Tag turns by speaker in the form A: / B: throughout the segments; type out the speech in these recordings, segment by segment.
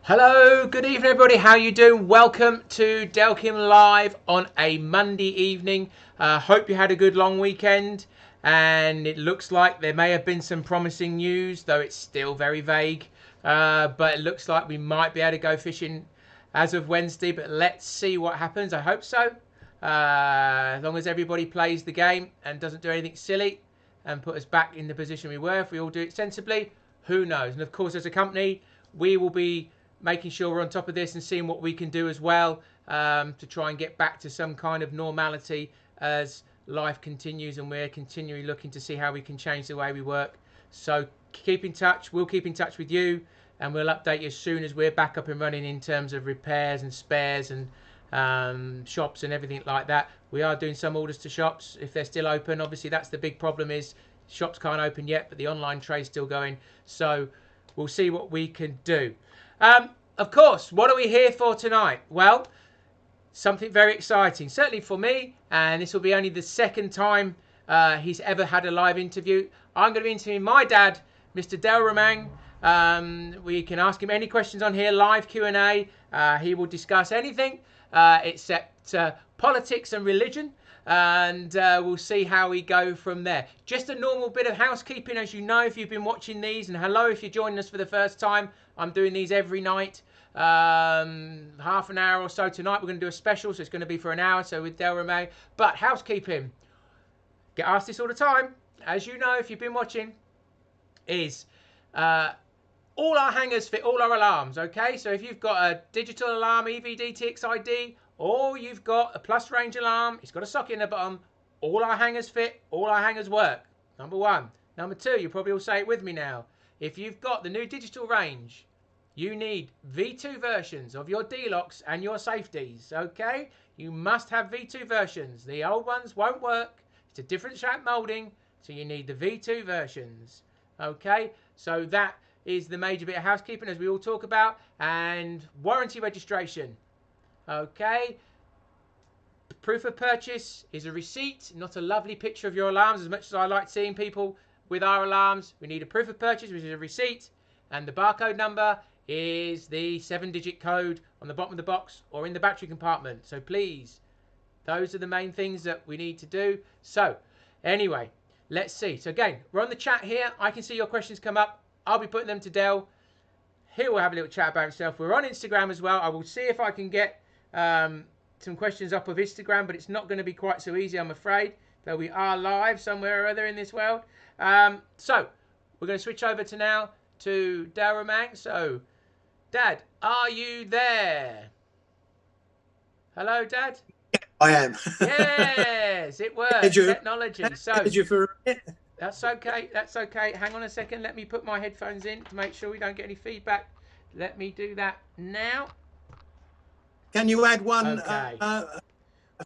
A: Hello, good evening everybody, how you doing? Welcome to Delkim Live on a Monday evening. Hope you had a good long weekend, and it looks like there may have been some promising news, though it's still very vague. But it looks like we might be able to go fishing as of Wednesday, but let's see what happens. I hope so. As long as everybody plays the game and doesn't do anything silly and put us back in the position we were, if we all do it sensibly, who knows? And of course, as a company, we will be making sure we're on top of this and seeing what we can do as well, to try and get back to some kind of normality as life continues, and we're continually looking to see how we can change the way we work. So keep in touch. We'll keep in touch with you, and we'll update you as soon as we're back up and running in terms of repairs and spares and shops and everything like that. We are doing some orders to shops if they're still open. Obviously, that's the big problem, is shops can't open yet, but the online trade's still going. So we'll see what we can do. Of course, what are we here for tonight? Well, something very exciting, certainly for me, and this will be only the second time he's ever had a live interview. I'm going to be interviewing my dad, Mr. Romang. We can ask him any questions on here, live Q&A. He will discuss anything except politics and religion, and we'll see how we go from there. Just a normal bit of housekeeping, as you know, if you've been watching these, and hello if you're joining us for the first time. I'm doing these every night, half an hour or so. Tonight we're going to do a special, so it's going to be for an hour, so with Romang. But housekeeping, get asked this all the time, as you know if you've been watching, is all our hangers fit all our alarms, okay? So if you've got a digital alarm, EVD, txi-d, or you've got a plus range alarm, it's got a socket in the bottom, all our hangers fit, all our hangers work. Number one. Number two, you probably all say it with me now. If you've got the new digital range, you need V2 versions of your d-loks and your safeties, okay? You must have V2 versions. The old ones won't work. It's a different shape molding, so you need the V2 versions, okay? So that is the major bit of housekeeping, as we all talk about, and warranty registration, okay? Proof of purchase is a receipt, not a lovely picture of your alarms. As much as I like seeing people with our alarms, we need a proof of purchase, which is a receipt, and the barcode number is the 7-digit code on the bottom of the box or in the battery compartment. So please, those are the main things that we need to do. So anyway, let's see. So again, we're on the chat here. I can see your questions come up. I'll be putting them to Del. He will have a little chat about himself. We're on Instagram as well. I will see if I can get some questions up of Instagram, but it's not going to be quite so easy, I'm afraid, though we are live somewhere or other in this world. So we're going to switch over to now to Romang. So Dad, are you there? Hello, Dad?
B: I am.
A: Yes, it works. Technology. So that's okay. That's okay. Hang on a second. Let me put my headphones in to make sure we don't get any feedback. Let me do that now.
B: Can you add one
A: Okay.
B: A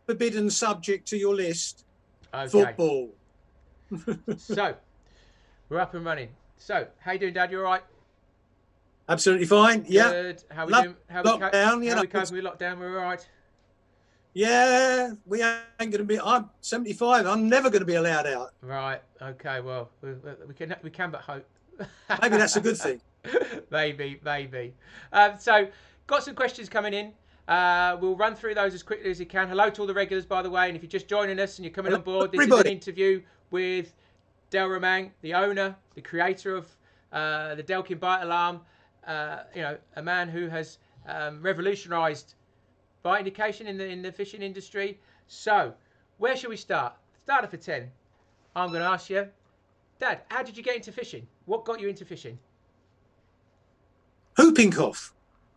B: forbidden subject to your list?
A: Okay.
B: Football.
A: So we're up and running. So how you doing, Dad? You all right?
B: Absolutely fine. Yeah.
A: Good. How we doing? How we coping with lockdown? We're all right.
B: Yeah, we ain't going to be. I'm 75. I'm never going to be allowed out.
A: Right. Okay. Well, we can but hope.
B: Maybe that's a good thing.
A: maybe. So, got some questions coming in. We'll run through those as quickly as we can. Hello to all the regulars, by the way. And if you're just joining us and you're coming on board, this is an interview with Romang, the owner, the creator of the Delkim bite alarm. A man who has revolutionised bite indication in the fishing industry. So, where should we start? Starter for 10. I'm going to ask you, Dad, how did you get into fishing? What got you into fishing?
B: Whooping cough.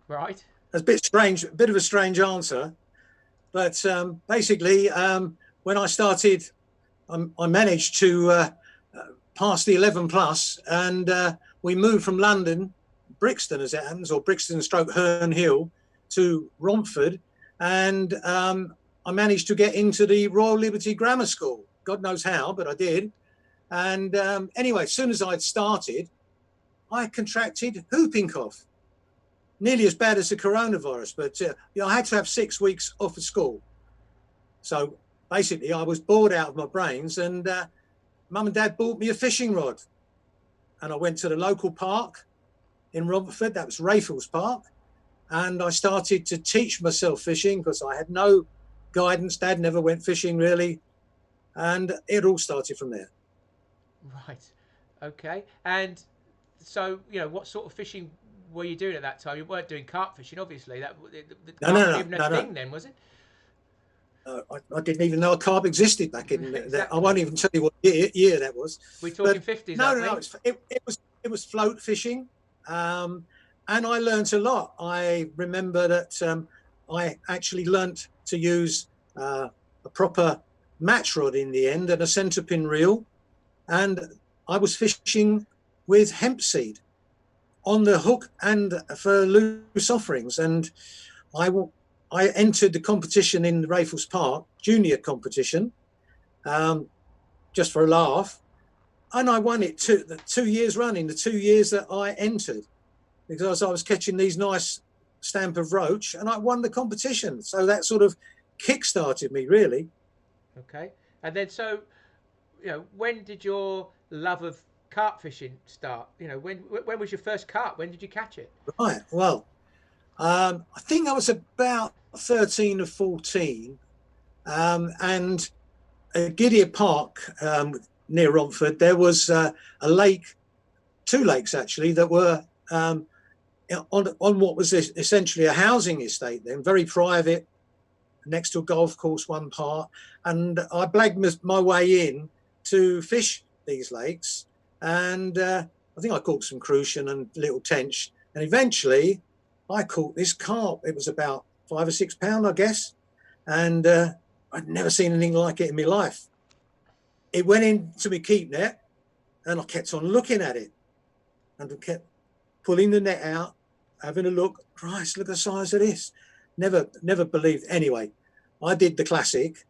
A: Right.
B: That's a bit strange, a bit of a strange answer. But basically, when I started, I managed to pass the 11 plus, and we moved from London, Brixton as it happens, or Brixton / Herne Hill, to Romford, and I managed to get into the Royal Liberty Grammar School. God knows how, but I did. And anyway, as soon as I'd started, I contracted whooping cough. Nearly as bad as the coronavirus, but I had to have 6 weeks off of school. So basically, I was bored out of my brains, and Mum and Dad bought me a fishing rod. And I went to the local park in Romford, that was Rayfields Park, and I started to teach myself fishing because I had no guidance. Dad never went fishing really, and it all started from there.
A: Right. Okay. And so, what sort of fishing were you doing at that time? You weren't doing carp fishing, obviously. The
B: No,
A: carp
B: no,
A: wasn't
B: no,
A: even a
B: no, no.
A: thing then, was it?
B: I didn't even know a carp existed back in that. I won't
A: Exactly.
B: even tell you what year that was.
A: We're talking
B: But
A: 50s,
B: no,
A: aren't
B: no, no.
A: we?
B: It was float fishing, and I learnt a lot. I remember that I actually learnt to use a proper match rod in the end and a centre pin reel, and I was fishing with hemp seed on the hook and for loose offerings. And I I entered the competition in Raffles Park, junior competition, um, just for a laugh, and I won it the 2 years running. The 2 years that I entered, because I was catching these nice stamp of roach, and I won the competition. So that sort of kick-started me, really.
A: Okay. And then, so, when did your love of carp fishing start? When was your first carp? When did you catch it?
B: Right. Well, I think I was about 13 or 14, and at Gideon Park, near Romford, there was a lake, two lakes actually, that were on what was essentially a housing estate then, very private, next to a golf course, one part. And I blagged my way in to fish these lakes. And I think I caught some crucian and little tench. And eventually I caught this carp. It was about 5 or 6 pound, I guess. And I'd never seen anything like it in my life. It went into my keep net, and I kept on looking at it, and I kept pulling the net out, having a look. Christ, look at the size of this. Never believed. Anyway, I did the classic.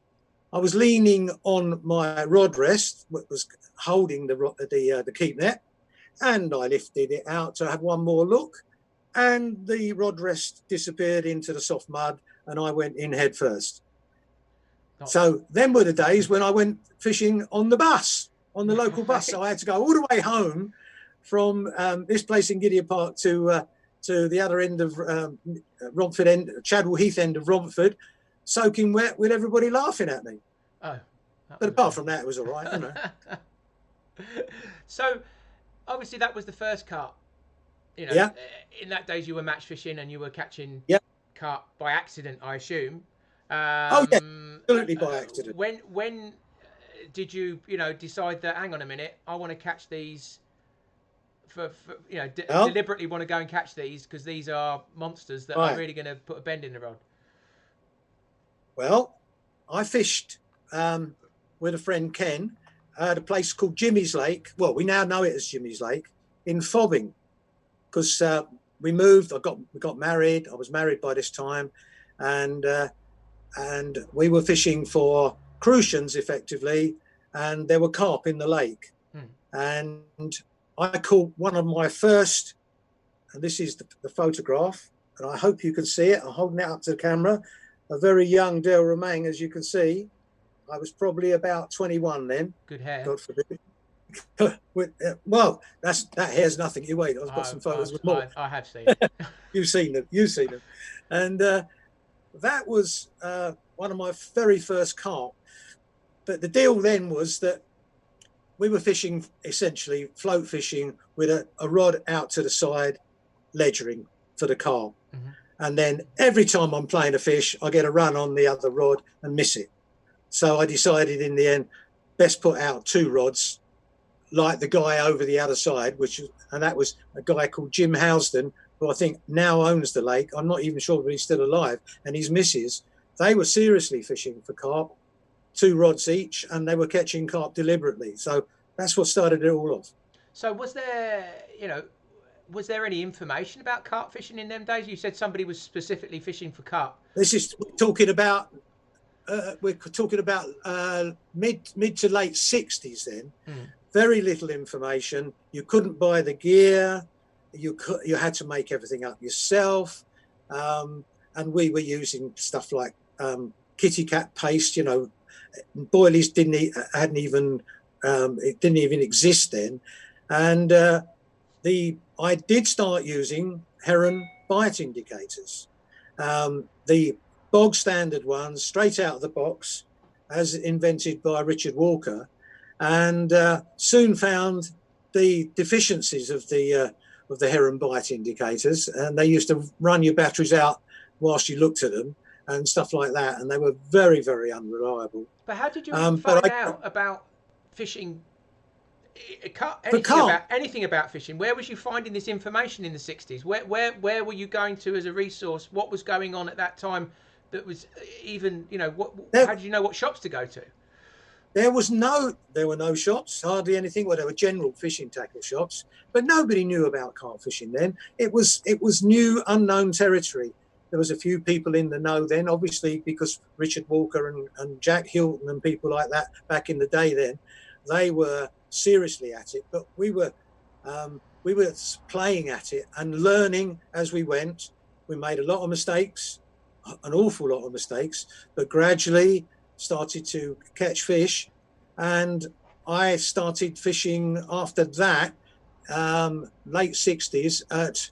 B: I was leaning on my rod rest, which was holding the keep net, and I lifted it out to have one more look, and the rod rest disappeared into the soft mud, and I went in head first. So then were the days when I went fishing on the bus, on the local bus. So I had to go all the way home from this place in Gideon Park to the other end of Romford end, Chadwell Heath end of Romford, soaking wet with everybody laughing at me.
A: Oh,
B: but apart from that, it was all right,
A: So, obviously, that was the first carp.
B: Yeah.
A: In that days, you were match fishing and you were catching
B: Yeah.
A: carp by accident, I assume.
B: Oh yeah, absolutely by accident.
A: When did you decide that, hang on a minute, I want to catch these for deliberately want to go and catch these because these are monsters that are really going to put a bend in the rod?
B: Well, I fished with a friend, Ken, at a place called Jimmy's Lake. Well, we now know it as Jimmy's Lake in Fobbing, because we moved. We got married. I was married by this time, and we were fishing for crucians effectively, and there were carp in the lake. And I caught one of my first, and this is the photograph, and I hope you can see it. I'm holding it up to the camera. A very young Romang, as you can see. I was probably about 21 then.
A: Good hair.
B: God forbid. Well, that hair's nothing. You wait, I've got some photos with more.
A: I have seen it.
B: You've seen them. And that was one of my very first carp. But the deal then was that we were fishing, essentially float fishing, with a rod out to the side, ledgering for the carp. Mm-hmm. And then every time I'm playing a fish, I get a run on the other rod and miss it. So I decided in the end, best put out two rods, like the guy over the other side, and that was a guy called Jim Housden, who I think now owns the lake. I'm not even sure if he's still alive, and his missus. They were seriously fishing for carp, two rods each, and they were catching carp deliberately. So that's what started it all off.
A: So was there any information about carp fishing in them days? You said somebody was specifically fishing for carp.
B: This is talking about mid to late 60s then. Very little information. You couldn't buy the gear. You had to make everything up yourself. And we were using stuff like kitty cat paste. Boilies didn't even exist then. And I did start using heron bite indicators. The bog standard ones, straight out of the box, as invented by Richard Walker, and soon found the deficiencies of the heron bite indicators, and they used to run your batteries out whilst you looked at them and stuff like that, and they were very, very unreliable.
A: But how did you even find out about fishing? Anything about fishing? Where was you finding this information in the 60s? Where were you going to as a resource? What was going on at that time that was even, you know, how did you know what shops to go to?
B: There were no shops, hardly anything. Well, there were general fishing tackle shops, but nobody knew about carp fishing then. It was new, unknown territory. There was a few people in the know then, obviously, because Richard Walker and Jack Hilton and people like that back in the day then, they were seriously at it. But we were playing at it and learning as we went. We made a lot of mistakes, an awful lot of mistakes, but gradually started to catch fish. And I started fishing after that, late 60s at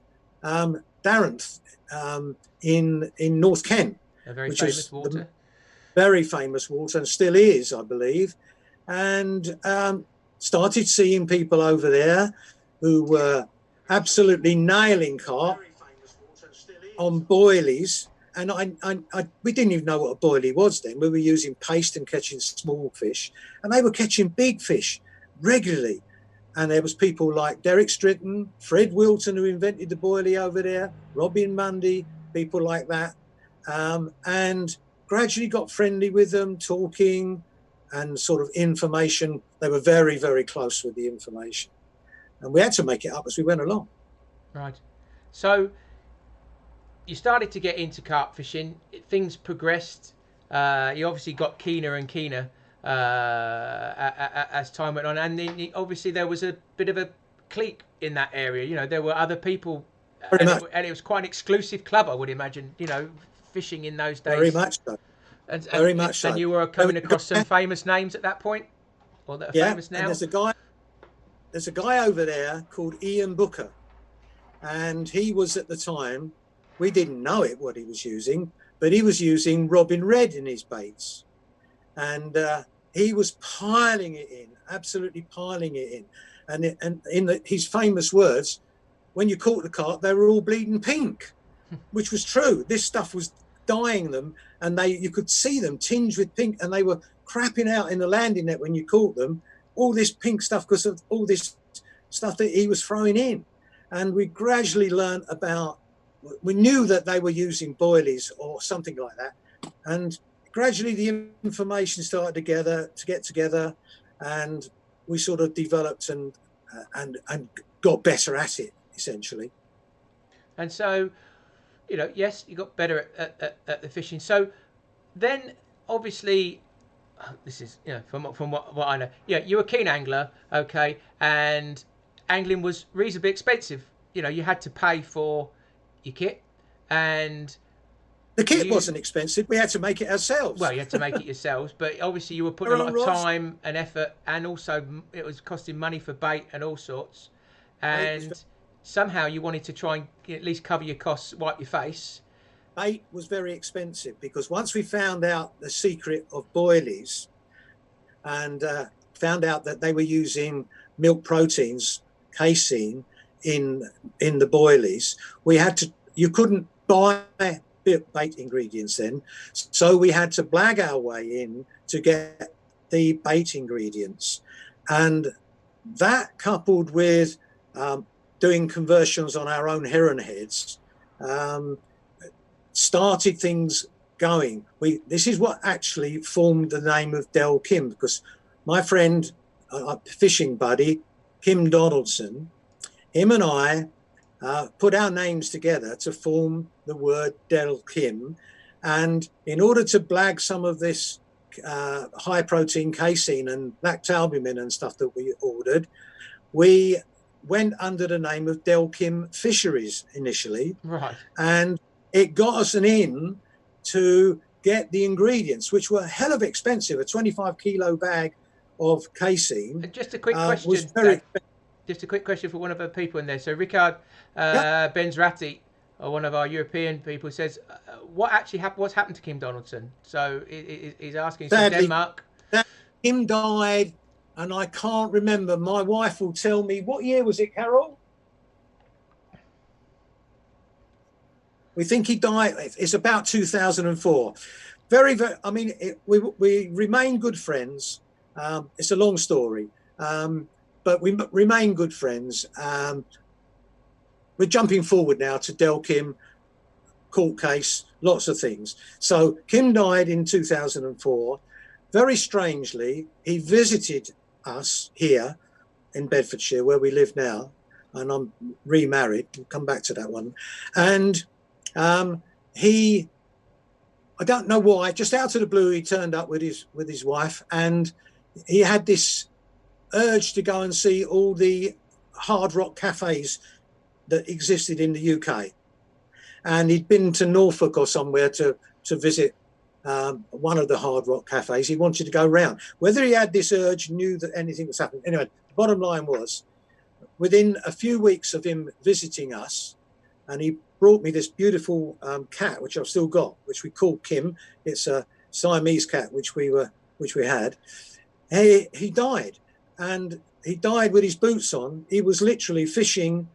B: Darenth in North Kent.
A: A very famous water.
B: Very famous water, and still is, I believe. And started seeing people over there who were absolutely nailing carp on boilies. And we didn't even know what a boilie was then. We were using paste and catching small fish, and they were catching big fish regularly. And there was people like Derek Stritton, Fred Wilton, who invented the boilie over there, Robin Mundy, people like that. And gradually got friendly with them, talking and sort of information. They were very, very close with the information. And we had to make it up as we went along.
A: Right. So you started to get into carp fishing. Things progressed. You obviously got keener and keener as time went on, and then obviously there was a bit of a clique in that area. You know, there were other people, and it was quite an exclusive club, I would imagine. You know, fishing in those days.
B: Very much so. Very much so.
A: And you were coming across some famous names at that point, or that are famous now.
B: And there's a guy over there called Ian Booker, and he was at the time. We didn't know it, what he was using, but he was using Robin Red in his baits. And he was piling it in, absolutely piling it in. And in his famous words, when you caught the carp, they were all bleeding pink, which was true. This stuff was dyeing them, and you could see them tinged with pink, and they were crapping out in the landing net when you caught them, all this pink stuff because of all this stuff that he was throwing in. And we gradually learned about, we knew that they were using boilies or something like that, and gradually the information started to get together, and we sort of developed and got better at it, essentially.
A: And so, you know, yes, you got better at the fishing. So then, obviously, this is, you know, from what I know, yeah, you were a keen angler, okay, and angling was reasonably expensive. You know, you had to pay for your kit, and
B: the kit wasn't expensive. We had to make it ourselves.
A: Well, you had to make it yourselves, but obviously you were putting a lot of time and effort, and also it was costing money for bait and all sorts. And somehow you wanted to try and at least cover your costs, wipe your face.
B: Bait was very expensive because once we found out the secret of boilies and found out that they were using milk proteins, casein, in the boilies, you couldn't buy bait ingredients then, so we had to blag our way in to get the bait ingredients. And that, coupled with doing conversions on our own heron heads, started things going. This is what actually formed the name of Delkim, because my friend, fishing buddy, Kim Donaldson, him and I put our names together to form the word Delkim. And in order to blag some of this high protein casein and lactalbumin and stuff that we ordered, we went under the name of Delkim Fisheries initially.
A: Right.
B: And it got us an in to get the ingredients, which were hell of expensive. A 25 kilo bag of casein.
A: Just a quick question. Just a quick question for one of the people in there. So Ricard Benzrati one of our European people says, what actually happened? What's happened to Kim Donaldson? So he's asking. So
B: Sadly,
A: Denmark.
B: Kim died, and I can't remember. My wife will tell me, what year was it, Carol? We think he died. It's about 2004. Very, very. I mean, we remain good friends. It's a long story, but we remain good friends. We're jumping forward now to Delkim, court case, lots of things. So Kim died in 2004. Very strangely, he visited us here in Bedfordshire, where we live now, and I'm remarried. We'll come back to that one. And I don't know why, just out of the blue, he turned up with his wife, and he had this urge to go and see all the hard rock cafes that existed in the UK. And he'd been to Norfolk or somewhere to visit one of the hard rock cafes. He wanted to go round. Whether he had this urge, knew that anything was happening. Anyway, the bottom line was, within a few weeks of him visiting us, and he brought me this beautiful cat, which I've still got, which we call Kim. It's a Siamese cat, which we had. He died, and he died with his boots on. He was literally fishing,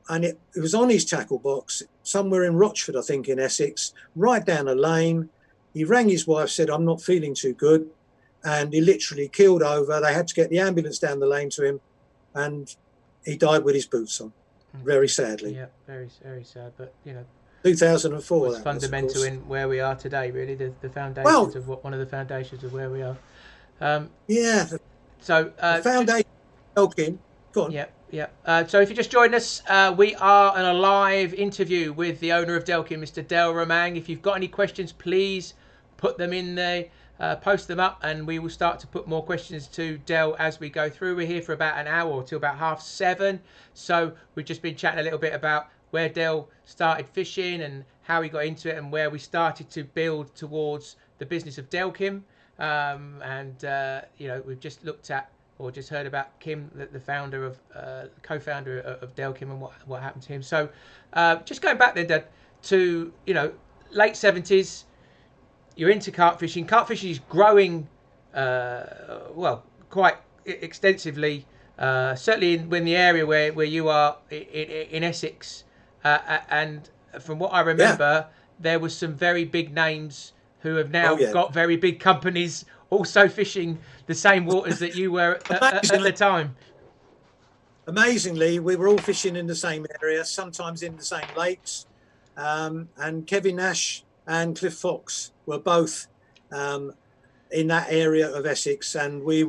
B: and it was on his tackle box somewhere in Rochford, I think, in Essex, right down a lane. He rang his wife, said, "I'm not feeling too good," and he literally keeled over. They had to get the ambulance down the lane to him, and he died with his boots on. Very sadly.
A: Yeah, very, very sad. But
B: 2004
A: was fundamental in where we are today. Really, the foundations of one of the foundations of where we are.
B: Yeah.
A: So
B: the foundation. Delkim. Go on.
A: Yeah, yeah. So if you just joined us, we are on a live interview with the owner of Delkim, Mr. Del Romang. If you've got any questions, please put them in there. Post them up, and we will start to put more questions to Del as we go through. We're here for about an hour or till about 7:30. So we've just been chatting a little bit about where Del started fishing and how he got into it, and where we started to build towards the business of Delkim. We've just looked at or just heard about Kim, the founder of, co-founder of Delkim, and what happened to him. So just going back then, Dad, to late 70s. You're into carp fishing. Carp fishing is growing, quite extensively. Certainly in the area where you are in Essex, and from what I remember, there was some very big names who have now got very big companies also fishing the same waters that you were at the time.
B: Amazingly, we were all fishing in the same area, sometimes in the same lakes, and Kevin Nash and Cliff Fox were both in that area of Essex, and we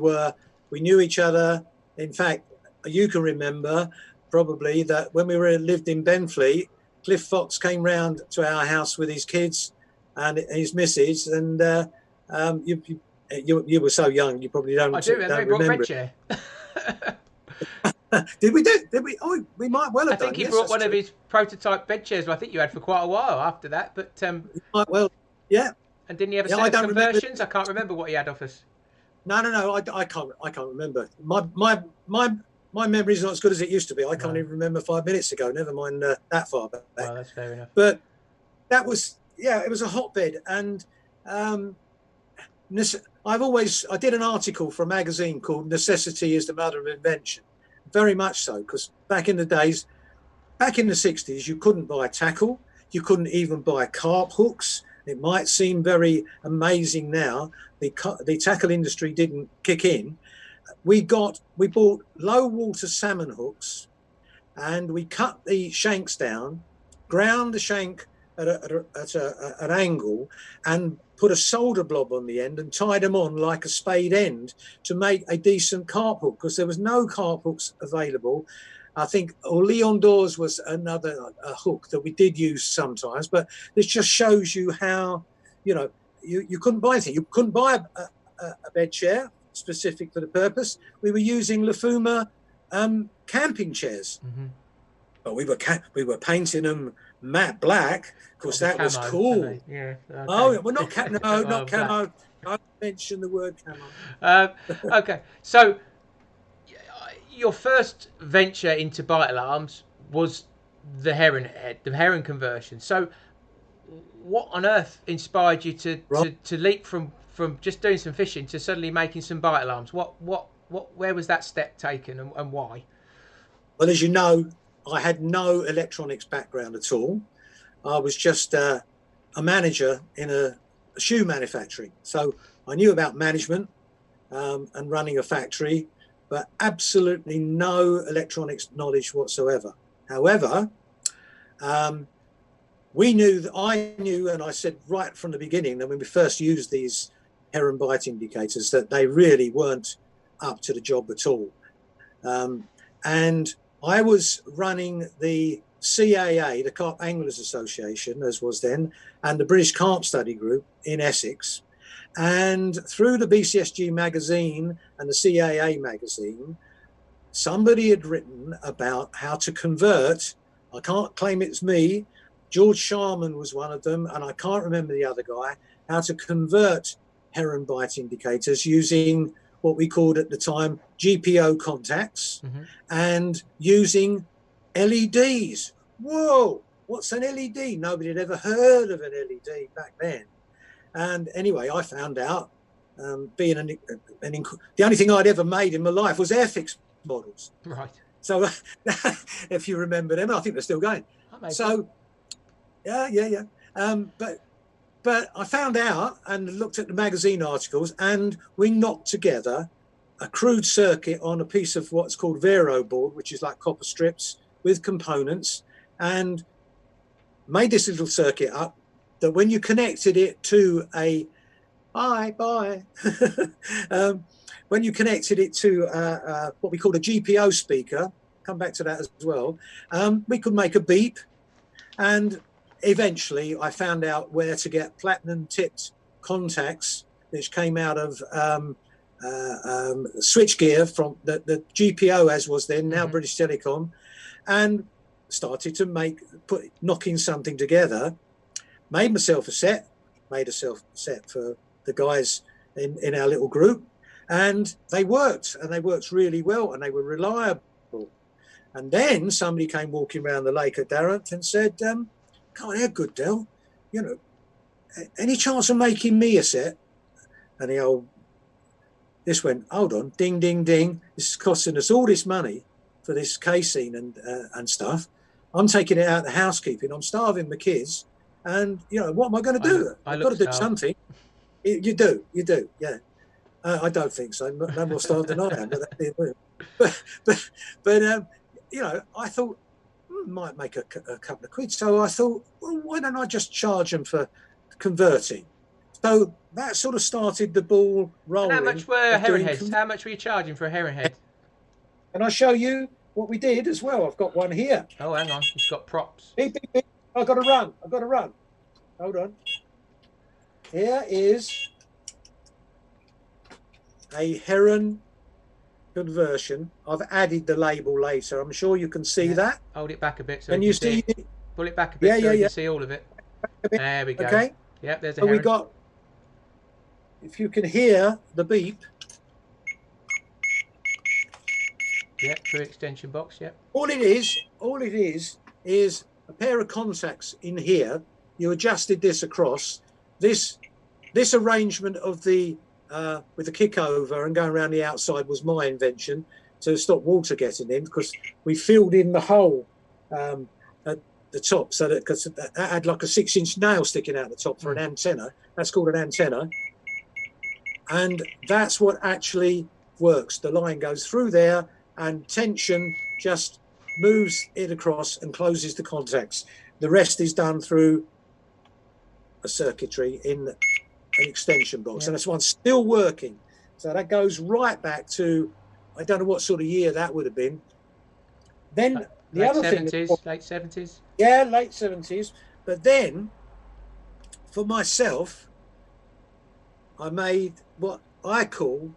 B: knew each other. In fact, you can remember probably that when we lived in Benfleet, Cliff Fox came round to our house with his kids and his missus, and you were so young, you probably don't.
A: I do. They brought red chair.
B: Did we? Oh, we might well have done.
A: I think he brought one of his prototype bed chairs. I think you had for quite a while after that, but
B: might well, yeah.
A: And didn't he have a set of conversions? I can't remember what he had off us.
B: No. I can't remember. My memory's not as good as it used to be. I can't even remember 5 minutes ago. Never mind that far back.
A: Well, that's fair enough.
B: But that was it was a hotbed, and I did an article for a magazine called "Necessity is the Mother of Invention." Very much so, because back in the 60s, you couldn't buy tackle, you couldn't even buy carp hooks. It might seem very amazing now. The tackle industry didn't kick in. We bought low water salmon hooks, and we cut the shanks down, ground the shank at an angle, and put a solder blob on the end and tied them on like a spade end to make a decent carp hook, because there was no carp hooks available. I think Leon Dawes was another hook that we did use sometimes, but this just shows you how, you couldn't buy anything. You couldn't buy a bed chair specific for the purpose. We were using Lafuma camping chairs, but we were painting them matte black. Of course, that was cool.
A: Yeah. Okay.
B: Oh, well, not camo. Not camo. I mentioned the word camo.
A: Okay, so your first venture into bite alarms was the heron head, the heron conversion. So, what on earth inspired you to
B: Right.
A: leap from just doing some fishing to suddenly making some bite alarms? Where was that step taken, and why?
B: Well, as you know, I had no electronics background at all. I was just a manager in a shoe manufacturing. So I knew about management and running a factory, but absolutely no electronics knowledge whatsoever. However, we knew that I knew, and I said right from the beginning that when we first used these heron bite indicators, that they really weren't up to the job at all. And I was running the CAA, the Carp Anglers Association, as was then, and the British Carp Study Group in Essex. And through the BCSG magazine and the CAA magazine, somebody had written about how to convert. I can't claim it's me. George Sharman was one of them, and I can't remember the other guy, how to convert heron bite indicators using what we called at the time GPO contacts and using LEDs. Whoa, what's an LED? Nobody had ever heard of an LED back then. And anyway, I found out, being the only thing I'd ever made in my life was Airfix models.
A: Right.
B: So if you remember them, I think they're still going. So yeah. But I found out and looked at the magazine articles, and we knocked together a crude circuit on a piece of what's called Vero board, which is like copper strips with components, and made this little circuit up that when you connected it to a when you connected it to what we call a GPO speaker, come back to that as well, we could make a beep. And eventually I found out where to get platinum tipped contacts, which came out of switchgear from the GPO, as was then, now British Telecom, and started to knocking something together. Made myself a set, made a set for the guys in our little group, and they worked really well, and they were reliable. And then somebody came walking around the lake at Darrant and said, God, how good, Del, any chance of making me a set? And this went, hold on, ding, ding, ding. This is costing us all this money for this casing and stuff. I'm taking it out of the housekeeping. I'm starving my kids. And, what am I going to do? I've got to do something. You do, yeah. I don't think so. No more starved than I am. But I thought, might make a couple of quid. So I thought, well, why don't I just charge them for converting? So that sort of started the ball rolling.
A: And how much were heron heads? How much were you charging for a heron head?
B: And I'll show you what we did as well. I've got one here.
A: Oh, hang on. It's got props.
B: Beep, beep, beep. I've got to run. Hold on. Here is a heron conversion. I've added the label later. I'm sure you can see that.
A: Hold it back a bit so
B: can you see it?
A: Pull it back a bit so you can see all of it. There we go.
B: Okay.
A: Yep, there's a
B: so
A: heron.
B: we got, if you can hear the beep.
A: Yep, through extension box, yep.
B: All it is a pair of contacts in here. You adjusted this across. This arrangement of the with the kick over and going around the outside was my invention to stop water getting in, because we filled in the hole at the top, so that because that had like a 6-inch nail sticking out the top for an antenna. That's called an antenna, and that's what actually works. The line goes through there, and tension just moves it across and closes the contacts. The rest is done through a circuitry in an extension box, and this one's still working. So that goes right back to, I don't know what sort of year that would have been. Then the other thing,
A: late 70s.
B: Yeah, late 70s. But then, for myself, I made what I call,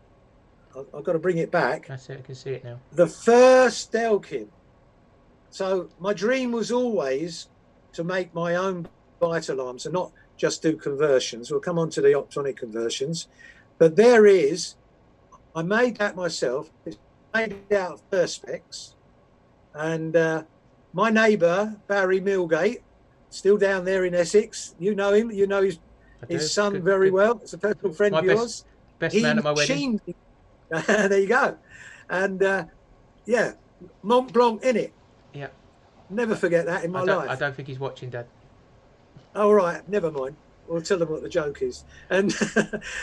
B: I've got to bring it back.
A: That's it, I can see it now.
B: The first Delkim. So my dream was always to make my own bite alarms and not just do conversions. We'll come on to the optronic conversions. But I made that myself. It's made out of perspex. And my neighbour Barry Millgate, still down there in Essex. You know him. You know
A: I
B: his
A: do.
B: son
A: Good,
B: very
A: good.
B: well. It's a personal friend
A: My
B: of yours.
A: best man
B: He
A: at my wedding.
B: machined. There you go. And yeah, Mont Blanc in it.
A: Yeah.
B: Never forget that in my
A: I
B: life.
A: don't think he's watching, Dad.
B: All right, never mind. We'll tell them what the joke is. And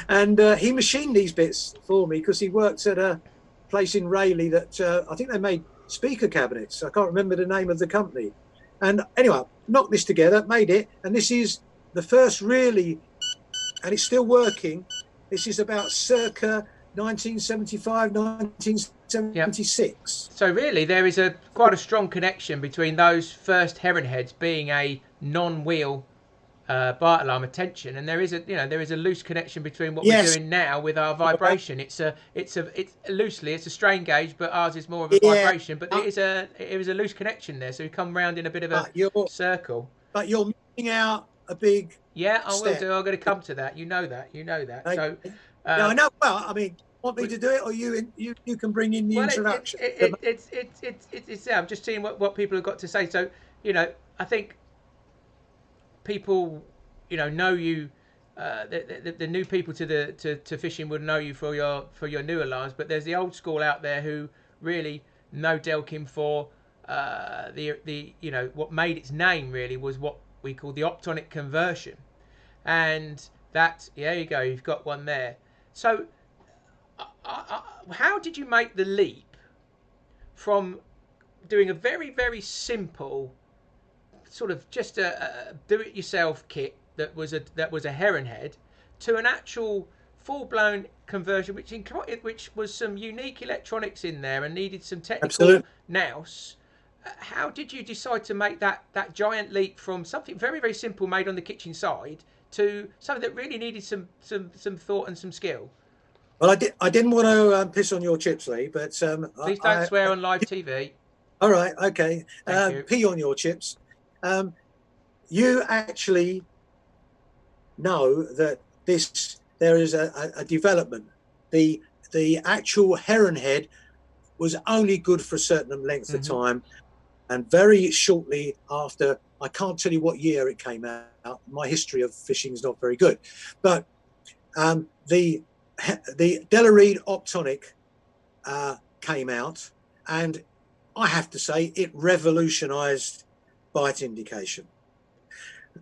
B: and he machined these bits for me because he works at a place in Rayleigh that I think they made speaker cabinets. I can't remember the name of the company. And anyway, knocked this together, made it, and this is the first really, and it's still working. This is about circa 1975,
A: Yeah.
B: 1976.
A: So really, there is quite a strong connection between those first heron heads being a non-wheel bite alarm attention, and there is a loose connection between what we're
B: Yes.
A: doing now with our vibration. It's loosely it's a strain gauge, but ours is more of a
B: Yeah.
A: vibration. But it is a loose connection there, so we come round in a bit of a circle.
B: But you're missing out a big
A: Yeah, I will
B: step.
A: do. I'm going to come to that. You know that.
B: Okay.
A: So,
B: Yeah, I know. Well, I mean, want me to do it, or you can bring in the
A: well,
B: introduction.
A: it's I'm just seeing what people have got to say. So, I think people, know you. The new people to fishing would know you for your new alarms, but there's the old school out there who really know Delkim for what made its name really was what we call the optronic conversion, and that there you go, you've got one there. So, how did you make the leap from doing a very very simple sort of just a do-it-yourself kit that was a heron head to an actual full-blown conversion, which was some unique electronics in there and needed some technical nous? How did you decide to make that giant leap from something very very simple made on the kitchen side to something that really needed some thought and some skill?
B: Well, I didn't want to piss on your chips, Lee, but
A: Please don't swear on live TV.
B: All right, okay.
A: Thank you.
B: Pee on your chips. You actually know that there is a development. The actual heron head was only good for a certain length of time, and very shortly after, I can't tell you what year it came out. My history of fishing is not very good, but the Delaware optronic came out, and I have to say it revolutionized bite indication.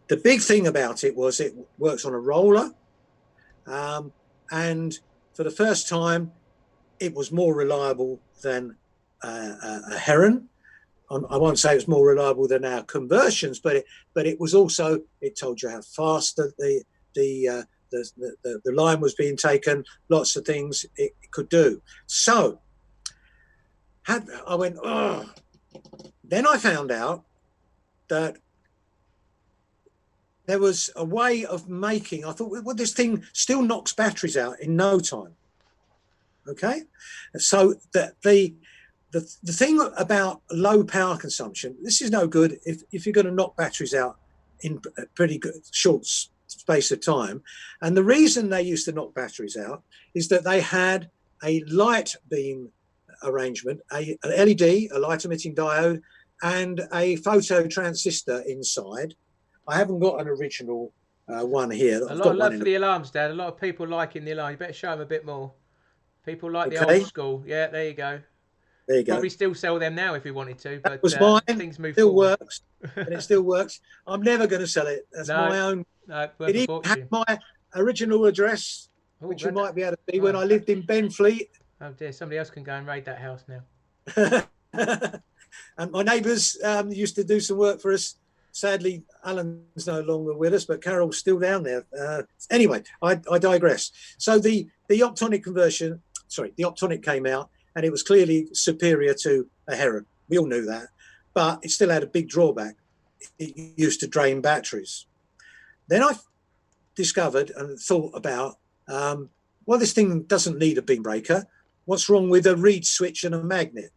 B: The big thing about it was it works on a roller, and for the first time it was more reliable than a heron. I won't say it's more reliable than our conversions, but it was also, it told you how fast the line was being taken, lots of things it could do. So I went, oh. Then I found out that there was a way of making, I thought, well, this thing still knocks batteries out in no time. Okay, so the thing about low power consumption, this is no good if you're going to knock batteries out in a pretty good short space of time. And the reason they used to knock batteries out is that they had a light beam arrangement, an LED, a light emitting diode, and a photo transistor inside. I haven't got an original one here.
A: A lot of love for the alarms, Dad. A lot of people liking the alarm. You better show them a bit more. People like the old school. Yeah, there you go.
B: There you go.
A: Probably still sell them now if we wanted to, but
B: that was mine.
A: Things move
B: still
A: forward.
B: Works, and it still works. I'm never going to sell it. That's my own.
A: No,
B: it even had my original address, which you might be able to see when I lived in Benfleet.
A: Oh dear, somebody else can go and raid that house now.
B: And my neighbours used to do some work for us. Sadly, Alan's no longer with us, but Carol's still down there. Anyway, I digress. So the optronic conversion, the optronic came out, and it was clearly superior to a heron. We all knew that, but it still had a big drawback. It used to drain batteries. Then I discovered and thought about, well, this thing doesn't need a beam breaker. What's wrong with a reed switch and a magnet?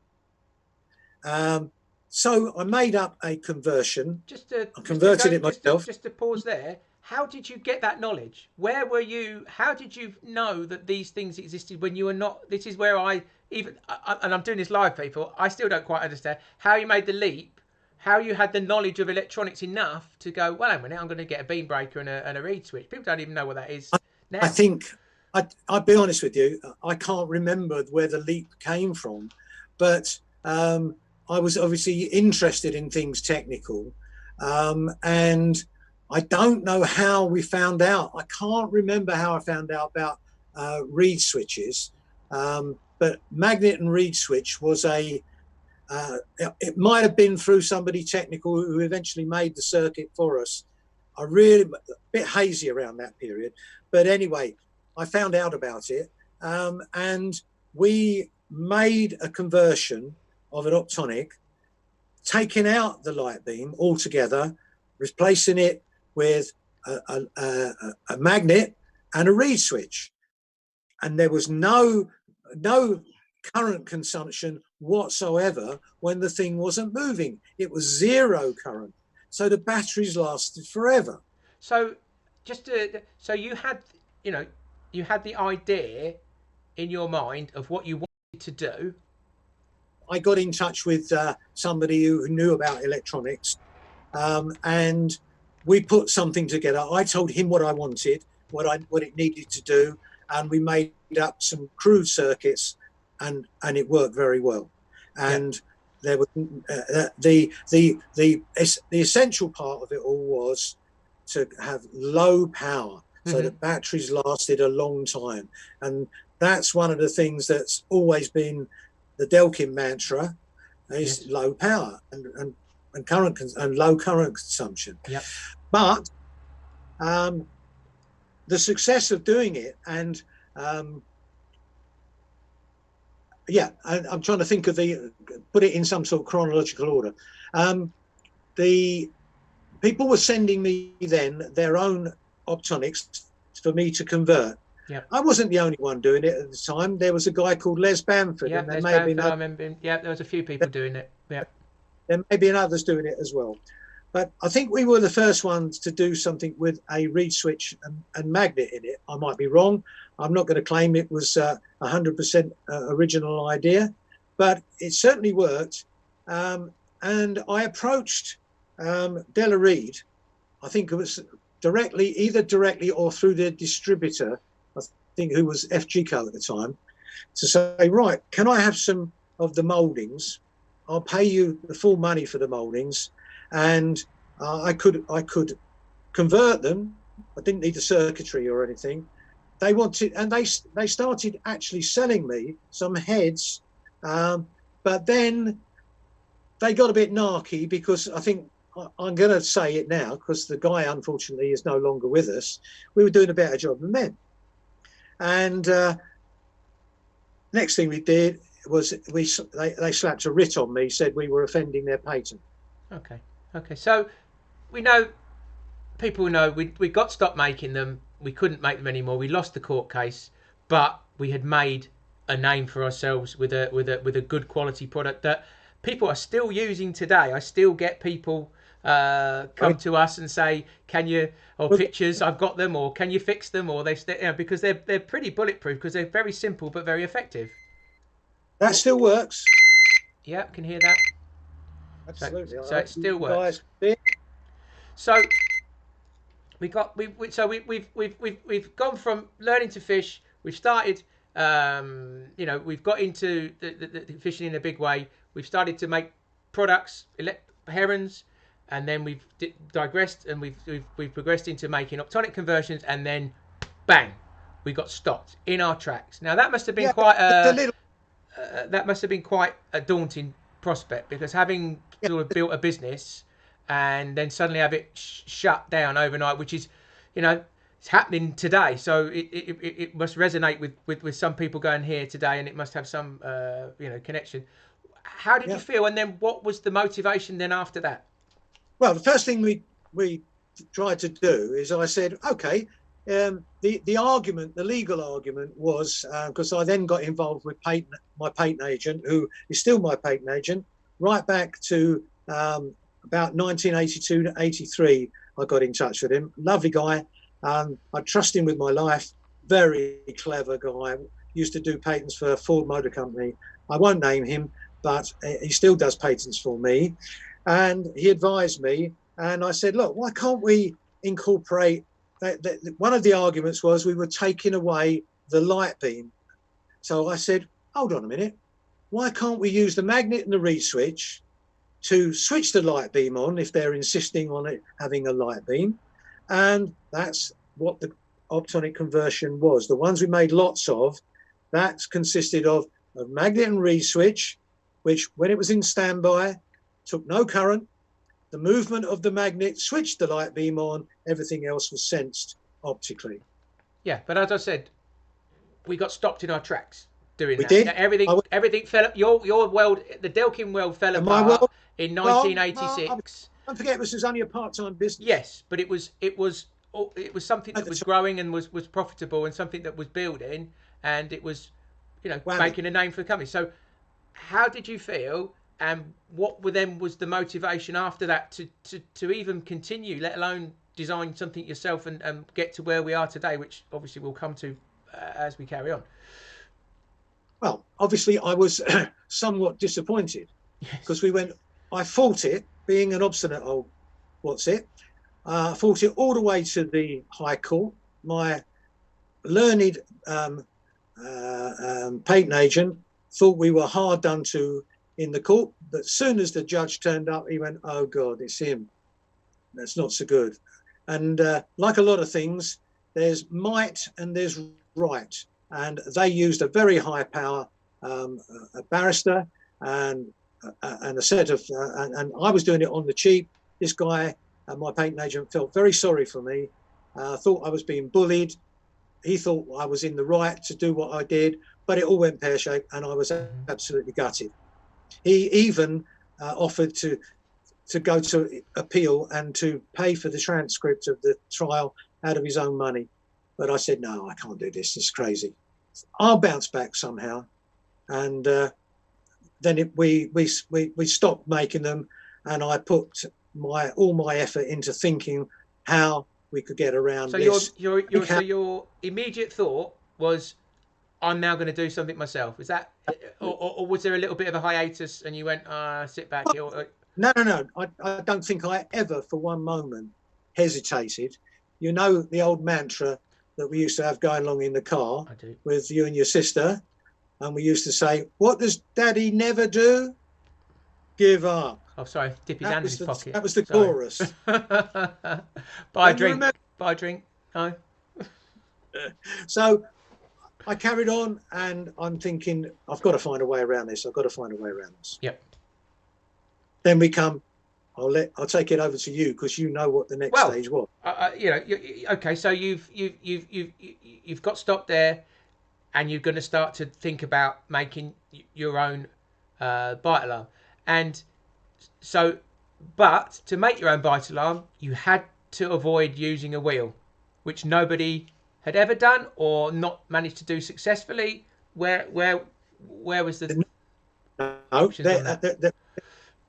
B: So I made up a conversion. I converted it myself.
A: Just to pause there. How did you get that knowledge? Where were you? How did you know that these things existed when you were not? This is where and I'm doing this live, people. I still don't quite understand how you made the leap. how you had the knowledge of electronics enough to go, well, wait a minute, I'm going to get a beam breaker and a reed switch. People don't even know what that is
B: I
A: now.
B: think I'll be honest with you. I can't remember where the leap came from, but I was obviously interested in things technical, and I don't know how we found out. I can't remember how I found out about reed switches, but magnet and reed switch was it might have been through somebody technical who eventually made the circuit for us. I really a bit hazy around that period, but anyway, I found out about it, and we made a conversion of an optronic, taking out the light beam altogether, replacing it with a magnet and a reed switch, and there was no current consumption whatsoever when the thing wasn't moving. It was zero current, so the batteries lasted forever.
A: So, so you had, you had the idea in your mind of what you wanted to do.
B: I got in touch with somebody who knew about electronics, and we put something together. I told him what I wanted, what it needed to do, and we made up some crude circuits, and it worked very well. And there was the essential part of it all was to have low power, so the batteries lasted a long time, and that's one of the things that's always been the Delkim mantra, is low power and current and low current consumption. But the success of doing it, and I'm trying to think of put it in some sort of chronological order. The people were sending me then their own optronics for me to convert. I wasn't the only one doing it at the time. There was a guy called Les Bamford.
A: Yeah,
B: and there
A: Les
B: may
A: Bamford,
B: have been
A: there was a few people doing it. Yeah.
B: There may be others doing it as well. But I think we were the first ones to do something with a reed switch and magnet in it. I might be wrong. I'm not going to claim it was 100% original idea, but it certainly worked. And I approached Della Reed, I think it was either directly or through their distributor, I think, who was FGCO at the time, to say, right, can I have some of the mouldings? I'll pay you the full money for the mouldings, and I could convert them. I didn't need the circuitry or anything. They wanted, and they started actually selling me some heads, but then they got a bit narky, because I think, I'm going to say it now because the guy unfortunately is no longer with us. We were doing a better job than them, and next thing we did was they slapped a writ on me, said we were offending their patent.
A: Okay. So we know, people know we got stopped making them. We couldn't make them anymore. We lost the court case, but we had made a name for ourselves with a good quality product that people are still using today. I still get people come to us and say, "Can you?" or pictures, I've got them, or "Can you fix them?" or because they're pretty bulletproof, because they're very simple but very effective.
B: That still works.
A: Yeah, can hear that.
B: Absolutely.
A: So it still works. So we've gone from learning to fish. We've started, we've got into the fishing in a big way. We've started to make products, herons, and then we've digressed, and we've progressed into making optronic conversions, and then bang, we got stopped in our tracks. Now that must have been quite a daunting prospect, because having sort of built a business and then suddenly have it shut down overnight, which is, it's happening today. So it must resonate with some people going here today, and it must have some connection. How did you feel, and then what was the motivation then after that?
B: Well, the first thing we tried to do is, I said, okay, the argument, the legal argument was, because I then got involved with my patent agent, who is still my patent agent, right back to about 1982 to 83. I got in touch with him. Lovely guy. I trust him with my life. Very clever guy. Used to do patents for Ford Motor Company. I won't name him, but he still does patents for me. And he advised me, and I said, look, why can't we incorporate one of the arguments was we were taking away the light beam. So I said, hold on a minute, why can't we use the magnet and the reed switch to switch the light beam on if they're insisting on it having a light beam? And that's what the optronic conversion was. The ones we made lots of, that consisted of a magnet and reed switch, which when it was in standby, took no current. The movement of the magnet switched the light beam on. Everything else was sensed optically.
A: Yeah, but as I said, we got stopped in our tracks doing
B: We
A: that.
B: did.
A: Everything fell. Your world, the Delkim world, fell
B: My
A: apart
B: world,
A: in
B: well,
A: 1986.
B: don't forget, this was only a part-time business.
A: Yes, but it was something that was growing and was profitable and something that was building, and it was, making a name for the company. So, how did you feel? And what was the motivation after that to even continue, let alone design something yourself and get to where we are today, which obviously we'll come to as we carry on.
B: Well, obviously I was somewhat disappointed because I fought it, being an obstinate old fought it all the way to the High Court. My learned patent agent thought we were hard done to in the court, but as soon as the judge turned up, he went, oh God, it's him. That's not so good. And like a lot of things, there's might and there's right. And they used a very high power a barrister and a set of, and I was doing it on the cheap. This guy, my patent agent, felt very sorry for me, thought I was being bullied. He thought I was in the right to do what I did, but it all went pear-shaped and I was absolutely gutted. He even offered to go to appeal and to pay for the transcript of the trial out of his own money. But I said, no, I can't do this. It's crazy. I'll bounce back somehow. And then we stopped making them, and I put all my effort into thinking how we could get around this.
A: So your immediate thought was, I'm now going to do something myself. Is that, or was there a little bit of a hiatus and you went, sit back here?
B: No. I don't think I ever for one moment hesitated. You know the old mantra that we used to have going along in the car with you and your sister, and we used to say, what does Daddy never do? Give up.
A: Oh, sorry, dip his hand in his pocket.
B: That was the chorus.
A: Buy a drink. Buy a drink. No.
B: So I carried on, and I'm thinking, I've got to find a way around this.
A: Yep.
B: Then we come. I'll take it over to you because you know what the next stage was.
A: Okay. So you've got stopped there, and you're going to start to think about making your own bite alarm. And so, but to make your own bite alarm, you had to avoid using a wheel, which nobody had ever done or not managed to do successfully. Where was the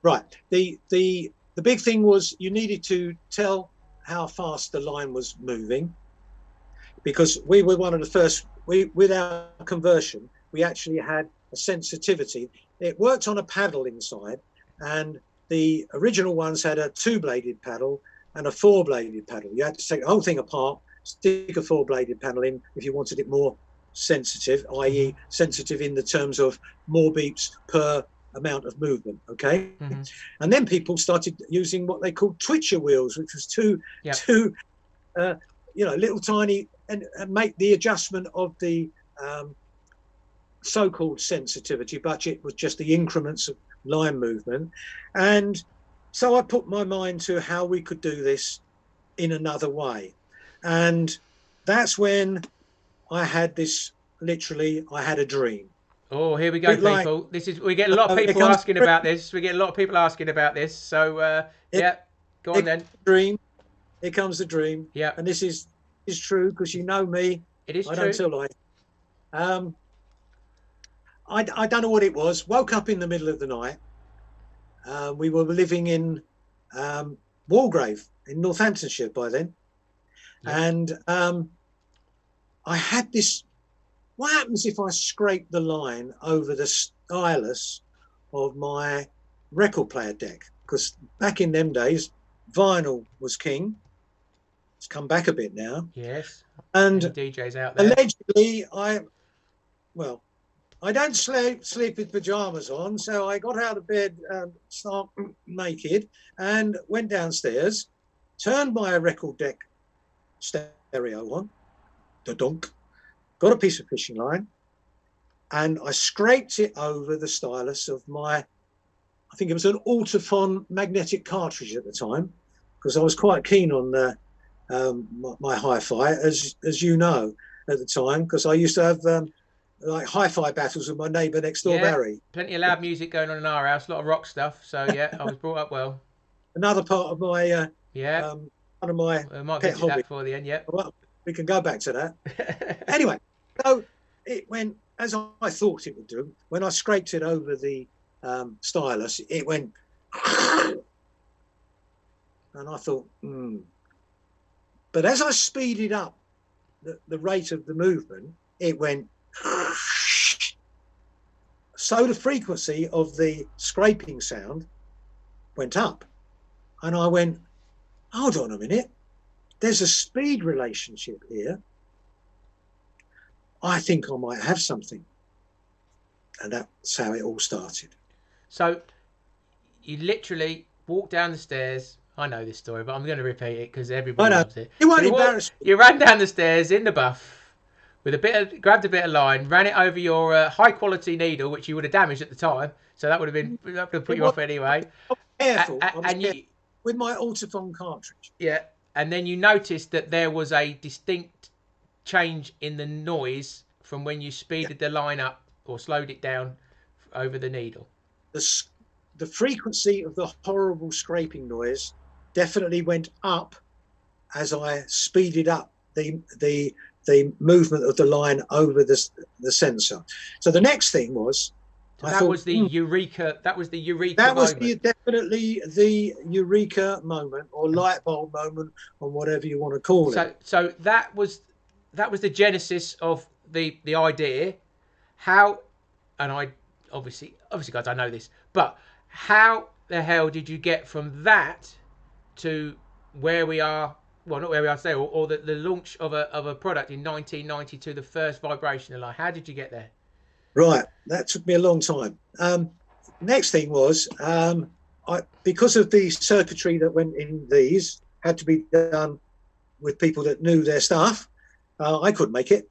B: right? The big thing was you needed to tell how fast the line was moving, because we were one of the first. With our conversion, we actually had a sensitivity. It worked on a paddle inside, and the original ones had a 2-bladed paddle and a 4-bladed paddle. You had to take the whole thing apart, stick a 4-bladed paddle in if you wanted it more sensitive, i.e. sensitive in the terms of more beeps per amount of movement. Okay. Mm-hmm. And then people started using what they called twitcher wheels, which was two little tiny, and make the adjustment of the so-called sensitivity, but it was just the increments of line movement. And so I put my mind to how we could do this in another way. And that's when I had this, literally, I had a dream.
A: Oh, here we go, people. We get a lot of people asking about this. So, go on then.
B: Dream. Here comes the dream.
A: Yeah.
B: And this is true because you know me.
A: It is true.
B: I don't tell lies. I don't know what it was. Woke up in the middle of the night. We were living in Walgrave in Northamptonshire by then. Yeah. And I had this. What happens if I scrape the line over the stylus of my record player deck? because back in them days, vinyl was king. It's come back a bit now.
A: Yes.
B: And
A: any DJs out there?
B: Allegedly, I don't sleep with pajamas on, so I got out of bed, stark naked, and went downstairs, turned my record deck stereo on, the dunk, got a piece of fishing line, and I scraped it over the stylus of my, I think it was an Autofon magnetic cartridge at the time, because I was quite keen on my hi-fi, as you know, at the time, because I used to have like hi-fi battles with my neighbour next door, Barry.
A: Plenty of loud music going on in our house, a lot of rock stuff. So yeah, I was brought up well.
B: Another part of my one of my
A: might
B: pet hobbies.
A: Before the end,
B: Well, we can go back to that. Anyway, so it went as I thought it would do. When I scraped it over the stylus, it went, and I thought, But as I speeded up the rate of the movement, it went. So the frequency of the scraping sound went up, and I went, hold on a minute, there's a speed relationship here. I think I might have something. And that's how it all started.
A: So you literally walked down the stairs. I know this story, but I'm going to repeat it because everybody loves it.
B: You won't embarrass me.
A: You ran down the stairs in the buff with grabbed a bit of line, ran it over your high quality needle, which you would have damaged at the time. So that would have put you off anyway.
B: Careful. With my Autofon cartridge.
A: Yeah. And then you noticed that there was a distinct change in the noise from when you speeded the line up or slowed it down over the needle.
B: The frequency of the horrible scraping noise definitely went up as I speeded up the movement of the line over the sensor. So the next thing was,
A: that was the Eureka. That was the Eureka.
B: That was definitely the Eureka moment, or light bulb moment, or whatever you want to call it.
A: So that was the genesis of the idea. How, and I obviously guys, I know this, but how the hell did you get from that to where we are? Well, not where we are today, or the launch of a product in 1992, the first vibrational line. How did you get there?
B: Right, that took me a long time. Next thing was, because of the circuitry that went in these, had to be done with people that knew their stuff. I couldn't make it.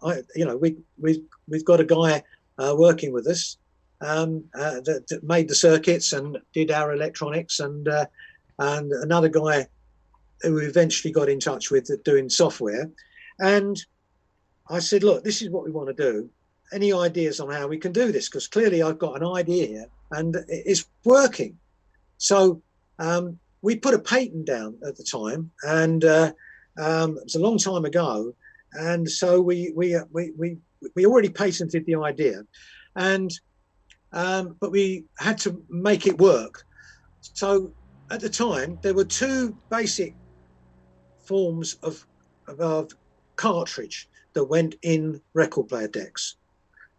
B: We've got a guy working with us that made the circuits and did our electronics, and another guy who we eventually got in touch with doing software. And I said, look, this is what we want to do. Any ideas on how we can do this? Because clearly I've got an idea and it's working. So we put a patent down at the time, and it was a long time ago. And so we already patented the idea, but we had to make it work. So at the time there were two basic forms of cartridge that went in record player decks.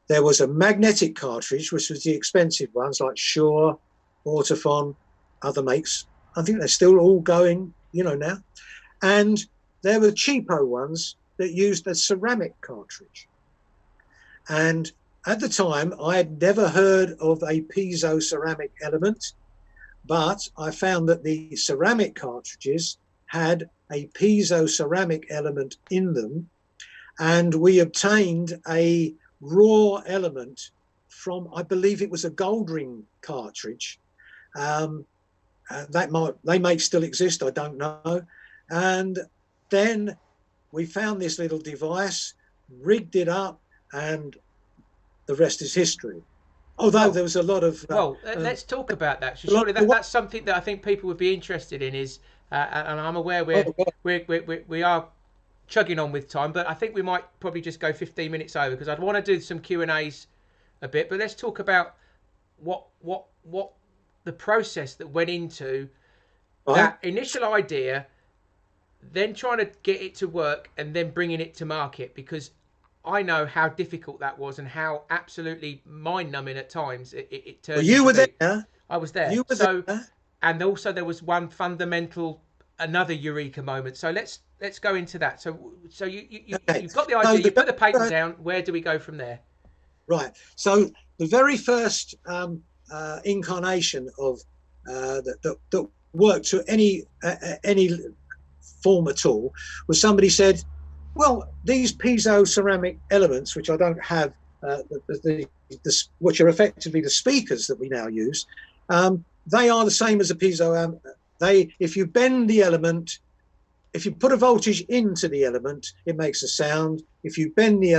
B: There was a magnetic cartridge, which was the expensive ones like Shure, Autofon, other makes. I think they're still all going, now. And there were cheapo ones that used a ceramic cartridge. And at the time, I had never heard of a piezo ceramic element, but I found that the ceramic cartridges had a piezo ceramic element in them, and we obtained a raw element from, I believe it was a gold ring cartridge. They may still exist, I don't know. And then we found this little device, rigged it up, and the rest is history. Although there was a lot of
A: let's talk about that. So surely that's something that I think people would be interested in. Is and I'm aware we are chugging on with time, but I think we might probably just go 15 minutes over, because I'd want to do some Q&As a bit. But let's talk about what the process that went into that initial idea, then trying to get it to work, and then bringing it to market, because I know how difficult that was and how absolutely mind-numbing at times it turned.
B: Well, you were there.
A: I was there.
B: You were there.
A: and also there was one fundamental, another Eureka moment. So let's go into that. So
B: Okay.
A: you've got the
B: So
A: idea, you
B: the
A: put the patent
B: very,
A: down. Where do we go from there?
B: right. So the very first incarnation of that worked to any form at all was somebody said, well, these piezo ceramic elements, which I don't have, which are effectively the speakers that we now use, they are the same as a piezo. If you bend the element, if you put a voltage into the element, it makes a sound. If you bend the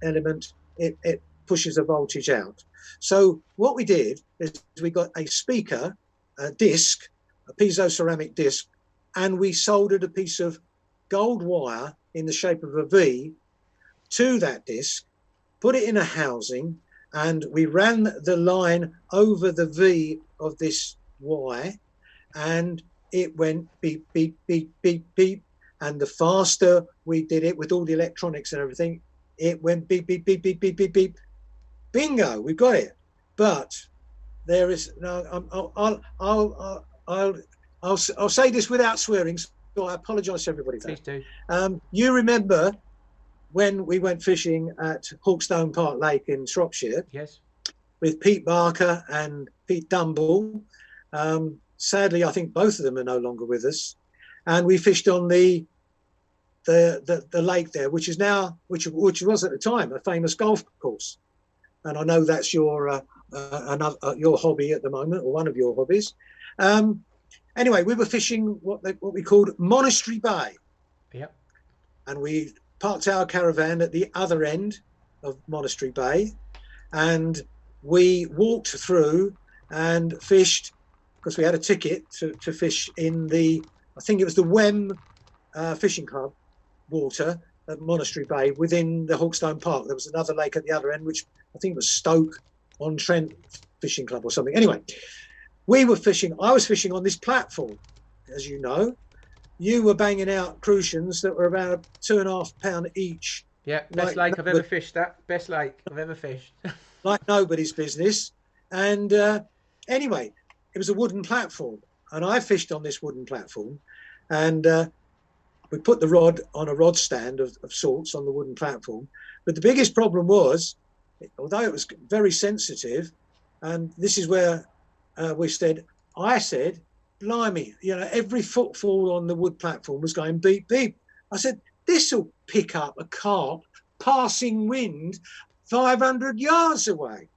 B: element, it pushes a voltage out. So what we did is we got a speaker, a disc, a piezo ceramic disc, and we soldered a piece of gold wire in the shape of a V to that disc, put it in a housing, and we ran the line over the V of this Y, and it went beep, beep, beep, beep, beep. And the faster we did it with all the electronics and everything, it went beep, beep, beep, beep, beep, beep, beep. Bingo, we got it. But there is no. I'll say this without swearing, so I apologise to everybody for
A: Please
B: that.
A: do.
B: You remember when we went fishing at Hawkstone Park Lake in Shropshire?
A: Yes.
B: With Pete Barker and Pete Dumble. Sadly, I think both of them are no longer with us. And we fished on the lake there, which is now, which was at the time a famous golf course. And I know that's your hobby at the moment, or one of your hobbies. Anyway, we were fishing what we called Monastery Bay.
A: Yep.
B: And we parked our caravan at the other end of Monastery Bay, and we walked through and fished, because we had a ticket to fish in the, I think it was the Wem Fishing Club water at Monastery Bay within the Hawkstone Park. There was another lake at the other end, which I think was Stoke-on-Trent Fishing Club or something. Anyway, we were fishing, I was fishing on this platform, as you know. You were banging out crucians that were about £2.5 each.
A: Yeah, best lake I've ever fished. That best lake I've ever fished.
B: Like nobody's business. And anyway, it was a wooden platform, and I fished on this wooden platform, and we put the rod on a rod stand of sorts on the wooden platform. But the biggest problem was, although it was very sensitive, and this is where I said, blimey, every footfall on the wood platform was going beep, beep. I said, this will pick up a carp passing wind 500 yards away,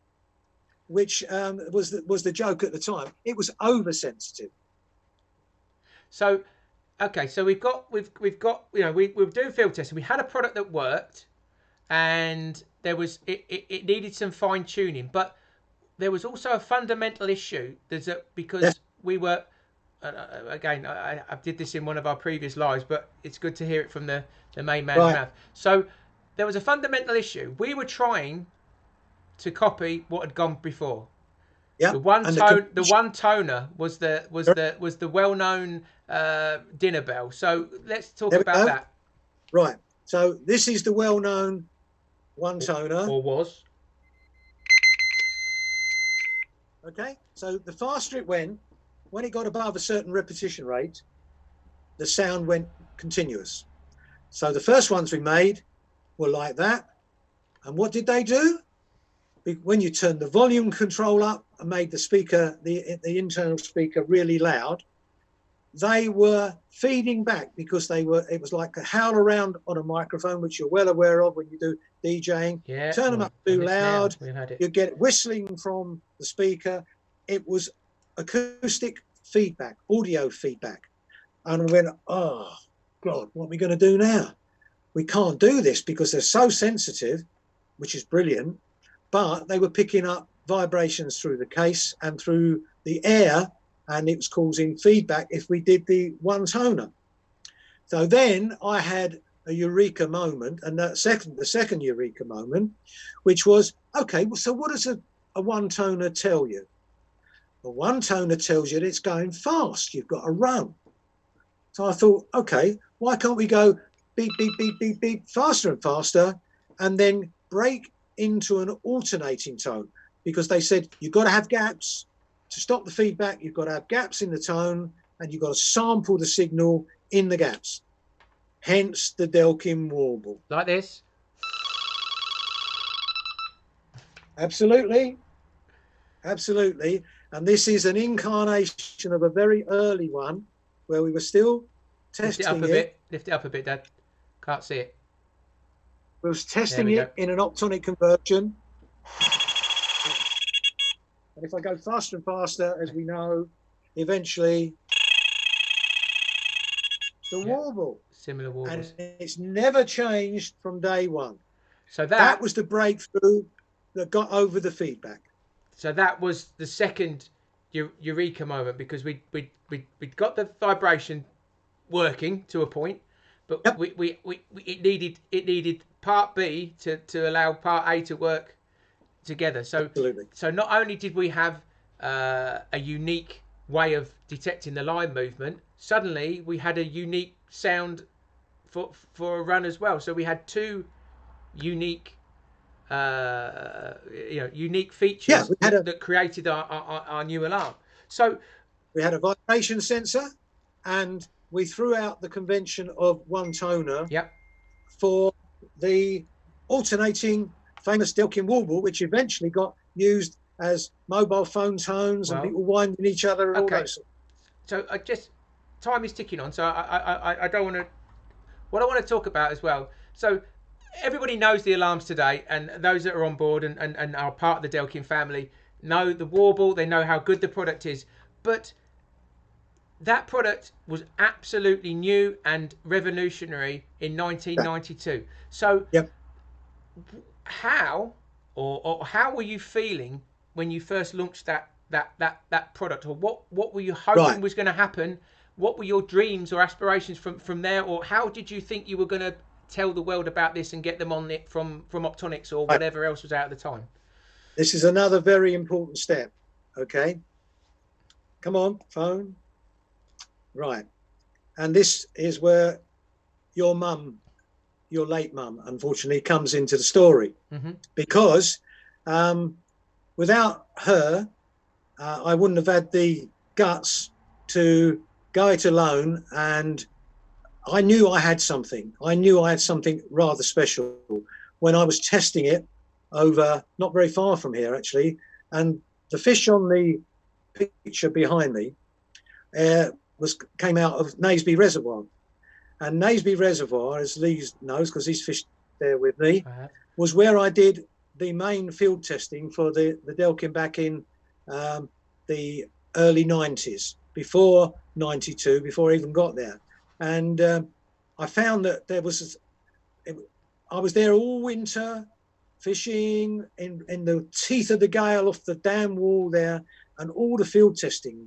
B: which was the joke at the time. It was oversensitive.
A: So, okay, so we've got we were doing field testing. We had a product that worked, and there was it needed some fine tuning, but there was also a fundamental issue. Because we were. Again, I did this in one of our previous lives, but it's good to hear it from the main man's mouth. So there was a fundamental issue. We were trying to copy what had gone before.
B: Yeah.
A: The one toner was the well-known dinner bell. So let's talk about that.
B: Right. So this is the well-known one toner.
A: Or was.
B: Okay. So the faster it went, when it got above a certain repetition rate, the sound went continuous. So the first ones we made were like that. And what did they do? When you turned the volume control up and made the speaker, the internal speaker, really loud, they were feeding back, because it was like a howl around on a microphone, which you're well aware of when you do DJing.
A: Yeah,
B: turn them up too loud, you get whistling from the speaker. It was acoustic feedback, audio feedback. And we went, oh God, what are we going to do now? We can't do this because they're so sensitive, which is brilliant, but they were picking up vibrations through the case and through the air, and it was causing feedback if we did the one toner. So then I had a Eureka moment, and the second Eureka moment, which was, okay, so what does a one toner tell you? The one toner tells you that it's going fast. You've got to run. So I thought, okay, why can't we go beep, beep, beep, beep, beep, faster and faster, and then break into an alternating tone? Because they said you've got to have gaps to stop the feedback, you've got to have gaps in the tone, and you've got to sample the signal in the gaps. Hence the Delkim warble.
A: Like this.
B: Absolutely. Absolutely. And this is an incarnation of a very early one where we were still testing
A: Lift it up a bit. Lift it up a bit, Dad. Can't see it.
B: We was testing it in an optronic conversion. And if I go faster and faster, as we know, eventually the warble.
A: Similar warbles.
B: And it's never changed from day one.
A: So
B: that was the breakthrough that got over the feedback.
A: So that was the second Eureka moment, because we got the vibration working to a point, but
B: yep.
A: it needed part B to allow part A to work together. So
B: absolutely.
A: So not only did we have a unique way of detecting the line movement, suddenly we had a unique sound for a run as well. So we had two unique unique features that created our new alarm. So
B: we had a vibration sensor, and we threw out the convention of one toner for the alternating famous Delkim warble, which eventually got used as mobile phone tones and people winding each other and all those.
A: So time is ticking on, so I don't want to. What I want to talk about as well. So everybody knows the alarms today, and those that are on board and are part of the Delkim family know the warble. They know how good the product is, but that product was absolutely new and revolutionary in 1992. So how were you feeling when you first launched that product, or what were you hoping was going to happen? What were your dreams or aspirations from there, or how did you think you were going to tell the world about this and get them on it from Optronics or whatever else was out at the time?
B: This is another very important step. Okay, come on, phone. Right, and this is where your mum, your late mum, unfortunately comes into the story, because without her, I wouldn't have had the guts to go it alone, and I knew I had something. I knew I had something rather special when I was testing it over not very far from here, actually. And the fish on the picture behind me came out of Naseby Reservoir. And Naseby Reservoir, as Lee knows, because he's fished there with me, was where I did the main field testing for the Delkim back in the early 90s, before 92, before I even got there. And I found that I was there all winter, fishing in the teeth of the gale off the dam wall there, and all the field testing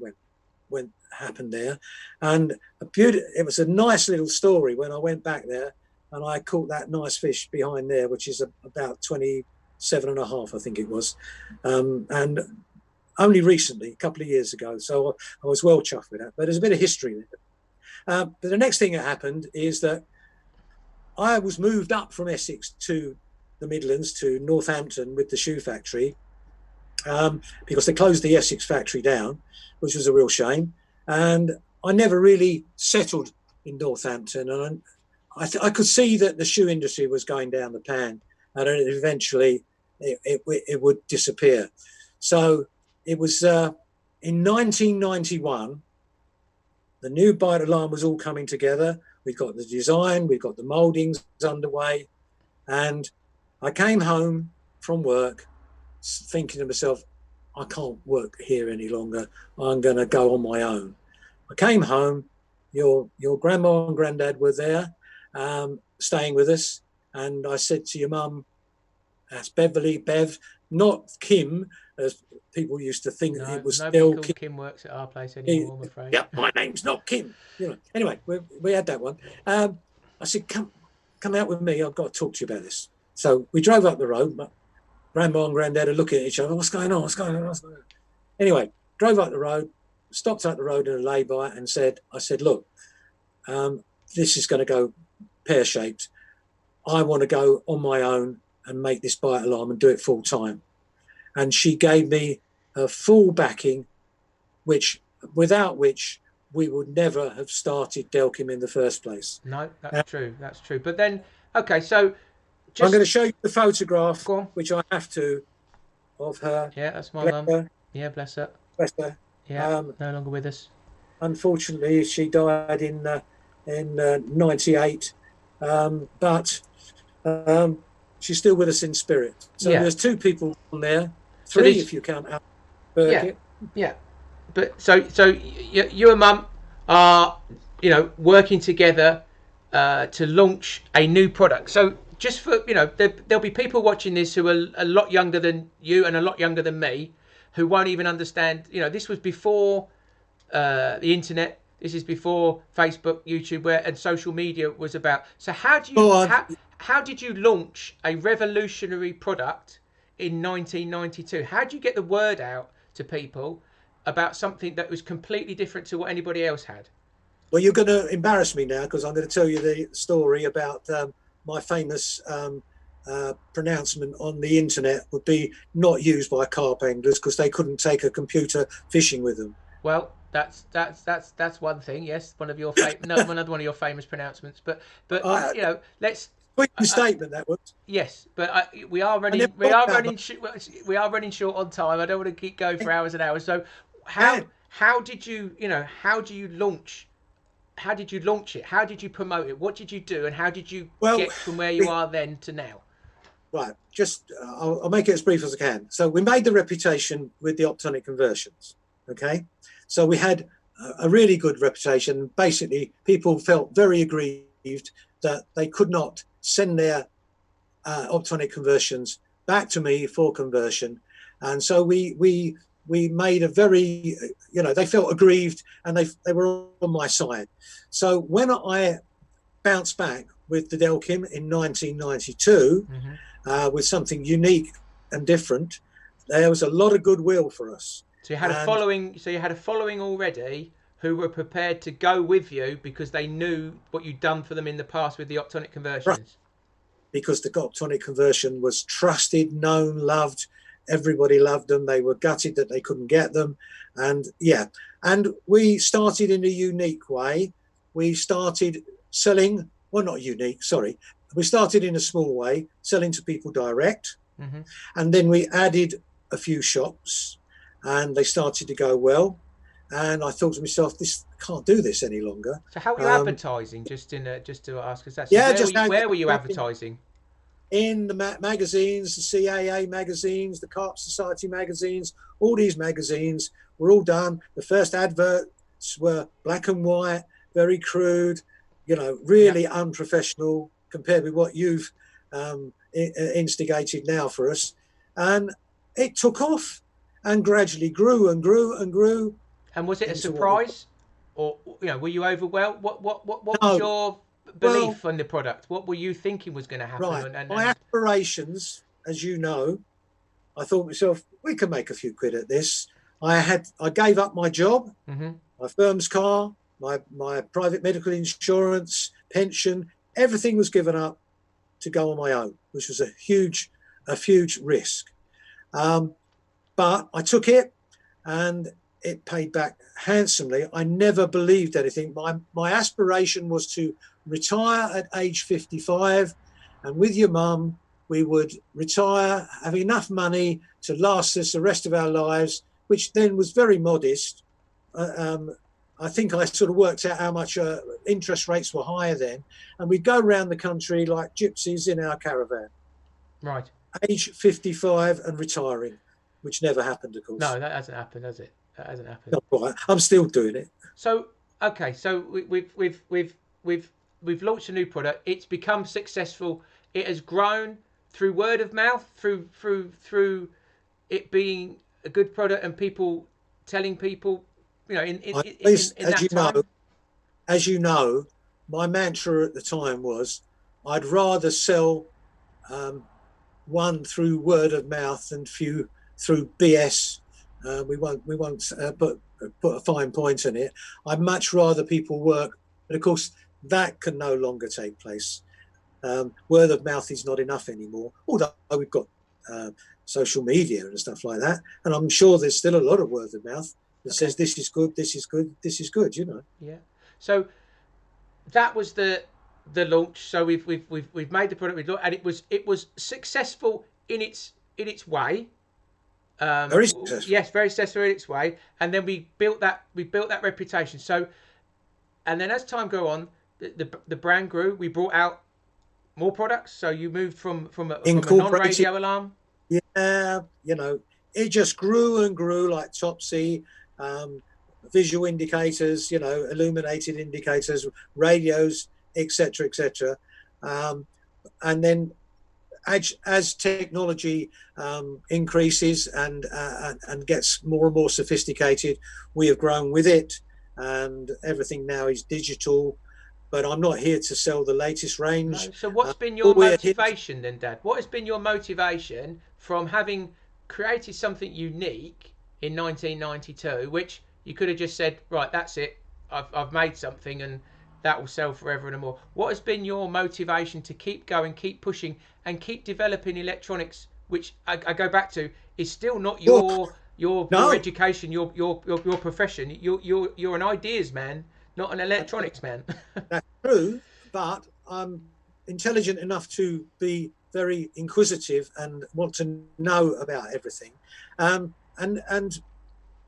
B: happened there. And it was a nice little story when I went back there, and I caught that nice fish behind there, which is about 27.5, I think it was, and only recently, a couple of years ago. So I was well chuffed with that. But there's a bit of history there. But the next thing that happened is that I was moved up from Essex to the Midlands, to Northampton with the shoe factory, because they closed the Essex factory down, which was a real shame. And I never really settled in Northampton. And I could see that the shoe industry was going down the pan, and eventually it would disappear. So it was in 1991, the new bite alarm was all coming together. We've got the design, we've got the mouldings underway. And I came home from work thinking to myself, I can't work here any longer. I'm going to go on my own. I came home. Your grandma and granddad were there, staying with us. And I said to your mum, that's Bev, not Kim, as people used to think. It was still
A: Kim works at our place anymore, I'm afraid.
B: Yeah, my name's not Kim. Anyway, we had that one. I said, come out with me. I've got to talk to you about this. So we drove up the road. My grandma and granddad are looking at each other. What's going on? Anyway, drove up the road, stopped up the road in a lay-by, and I said, look, this is going to go pear-shaped. I want to go on my own and make this bite alarm and do it full time. And she gave me her full backing without which we would never have started Delkim in the first place.
A: No, that's true. That's true. But then, okay, so
B: I'm going to
A: just
B: show you the photograph,
A: go on.
B: which I have to, of her.
A: Yeah, that's my
B: Bless
A: mum.
B: her,
A: Yeah, bless her.
B: bless her.
A: Yeah, no longer with us.
B: Unfortunately, she died in 98, but she's still with us in spirit. So
A: Yeah.
B: there's two people on there,
A: So
B: three
A: this,
B: if you count out
A: yeah,
B: Burkett.
A: yeah. But so you and mum are, working together to launch a new product. So just for, there'll be people watching this who are a lot younger than you and a lot younger than me, who won't even understand. This was before the internet. This is before Facebook, YouTube, and social media was about. So how did you launch a revolutionary product in 1992? How did you get the word out to people about something that was completely different to what anybody else had?
B: Well, you're going to embarrass me now because I'm going to tell you the story about my famous pronouncement on the internet would be not used by carp anglers because they couldn't take a computer fishing with them.
A: Well, that's one thing. Yes, another one of your famous pronouncements. But let's.
B: Quick statement that was.
A: Yes, but we are
B: I never
A: running. We
B: thought
A: are
B: about
A: running. We are running short on time. I don't want to keep going for hours and hours. So,
B: Yeah.
A: how did you how do you launch? How did you launch it? How did you promote it? What did you do? And how did you
B: Well,
A: get from where you are then to now?
B: right, just I'll make it as brief as I can. So we made the reputation with the optronic conversions. Okay, so we had a really good reputation. Basically, people felt very aggrieved that they could not send their optronic conversions back to me for conversion, and so we made a very, they felt aggrieved and they were on my side. So when I bounced back with the Delkim in 1992 with something unique and different, there was a lot of goodwill for us.
A: So you had a following. So you had a following already who were prepared to go with you because they knew what you'd done for them in the past with the optronic conversions.
B: Right. Because the optronic conversion was trusted, known, loved. Everybody loved them. They were gutted that they couldn't get them. And we started in a unique way. We started selling, well, not unique, sorry. We started in a small way, selling to people direct. And then we added a few shops and they started to go well. And I thought to myself, this can't do this any longer.
A: So how were you advertising? Just to ask us that.
B: So
A: where were you advertising?
B: In the magazines, the CAA magazines, the Carp Society magazines, all these magazines were all done. The first adverts were black and white, very crude, really unprofessional compared with what you've instigated now for us. And it took off and gradually grew and grew and grew.
A: And was it a surprise, or were you overwhelmed? What was your belief on the product? What were you thinking was going to happen?
B: Right. My aspirations, as you know, I thought to myself, we can make a few quid at this. I gave up my job, my firm's car, my private medical insurance, pension, everything was given up to go on my own, which was a huge risk. But I took it and it paid back handsomely. I never believed anything. My aspiration was to retire at age 55, and with your mum, we would retire, have enough money to last us the rest of our lives, which then was very modest. I think I sort of worked out how much interest rates were higher then, and we'd go around the country like gypsies in our caravan.
A: Right.
B: Age 55 and retiring, which never happened, of course.
A: No, that hasn't happened, has it? That hasn't happened.
B: Not quite. I'm still doing it.
A: So okay, so we've launched a new product. It's become successful. It has grown through word of mouth, through it being a good product and people telling people, in that time.
B: As you know, my mantra at the time was, I'd rather sell one through word of mouth than few through BS. We won't put a fine point in it. I'd much rather people work, but of course that can no longer take place. Word of mouth is not enough anymore, although we've got social media and stuff like that, and I'm sure there's still a lot of word of mouth, that says this is good, this is good, this is good. You know.
A: Yeah. So that was the launch. So we've made the product, and it was successful in its way.
B: Very successful.
A: Yes, very successful in its way, and then we built that reputation. So, and then as time go on, the brand grew. We brought out more products. So you moved from a
B: Incorporated.
A: non-radio alarm.
B: Yeah, you know, it just grew and grew like topsy. Visual indicators, you know, illuminated indicators, radios, etc., etc. And then as technology increases and gets more and more sophisticated, we have grown with it, and everything now is digital. But I'm not here to sell the latest range.
A: No. So what's been your motivation then, Dad? What has been your motivation from having created something unique in 1992, which you could have just said, right, that's it, I've made something and that will sell forever and more. What has been your motivation to keep going, keep pushing, and keep developing electronics, which I go back to is still not your education, your profession. You're an ideas man, not an electronics man.
B: That's true, but I'm intelligent enough to be very inquisitive and want to know about everything. And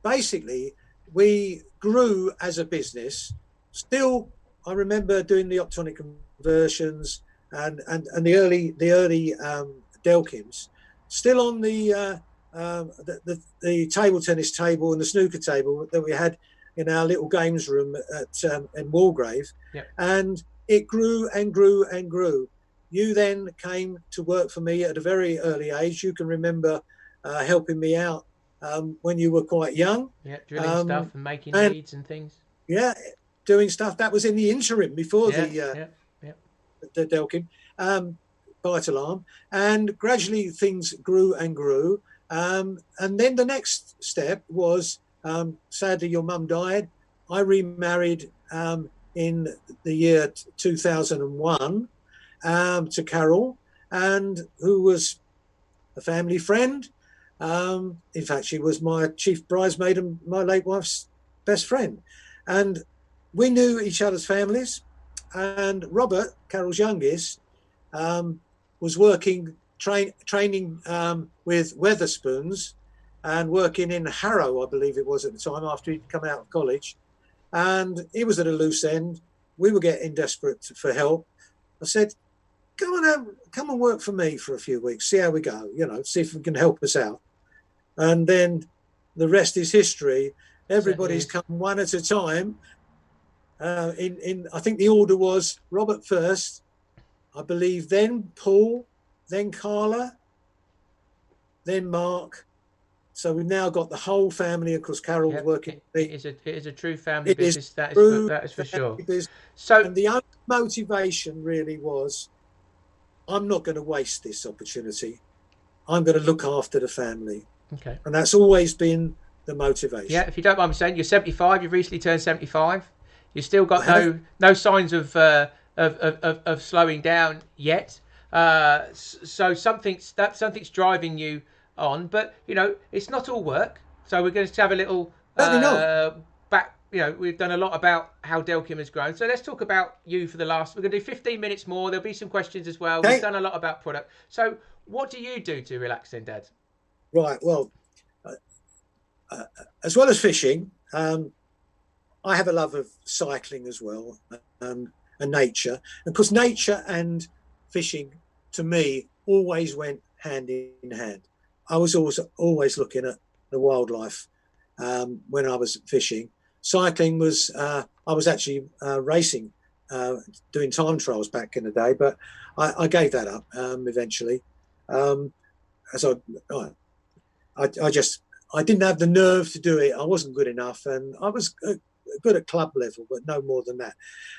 B: basically, we grew as a business. Still, I remember doing the optronic conversions and the early Delkims. Still on the table tennis table and the snooker table that we had in our little games room in Walgrave.
A: Yep.
B: And it grew and grew and grew. You then came to work for me at a very early age. You can remember helping me out when you were quite young.
A: Yeah, drilling stuff and making leads and things.
B: Yeah, doing stuff that was in the interim before
A: the
B: Delkim bite alarm, and gradually things grew and grew. And then the next step was, sadly, your mum died. I remarried in the year 2001 to Carol, and who was a family friend. In fact, she was my chief bridesmaid and my late wife's best friend. And we knew each other's families. And Robert, Carol's youngest, was working, training with Weatherspoons and working in Harrow, I believe it was at the time, after he'd come out of college. And he was at a loose end. We were getting desperate for help. I said, come and work for me for a few weeks, see how we go, you know, see if we can help us out. And then the rest is history. Everybody's come one at a time. I think the order was Robert first, I believe, then Paul, then Carla, then Mark. So we've now got the whole family. Of course, Carol working.
A: It is a true family business. That is for sure.
B: So, and the only motivation really was, I'm not going to waste this opportunity. I'm going to look after the family.
A: Okay. And
B: that's always been the motivation.
A: Yeah, if you don't mind me saying, you're 75. You've recently turned 75. You've still got no signs of slowing down yet. So something's driving you on, but you know it's not all work. So we're going to have a little back. You know, we've done a lot about how Delkim has grown. So let's talk about you for the last. We're going to do 15 minutes more. There'll be some questions as well. Okay. We've done a lot about product. So what do you do to relax then, Dad?
B: Right. Well, as well as fishing, I have a love of cycling as well, and nature. And of course, nature and fishing, to me, always went hand in hand. I was always looking at the wildlife when I was fishing. Cycling was, I was actually racing, doing time trials back in the day, but I gave that up eventually. I didn't have the nerve to do it. I wasn't good enough, and I was good at club level, but no more than that.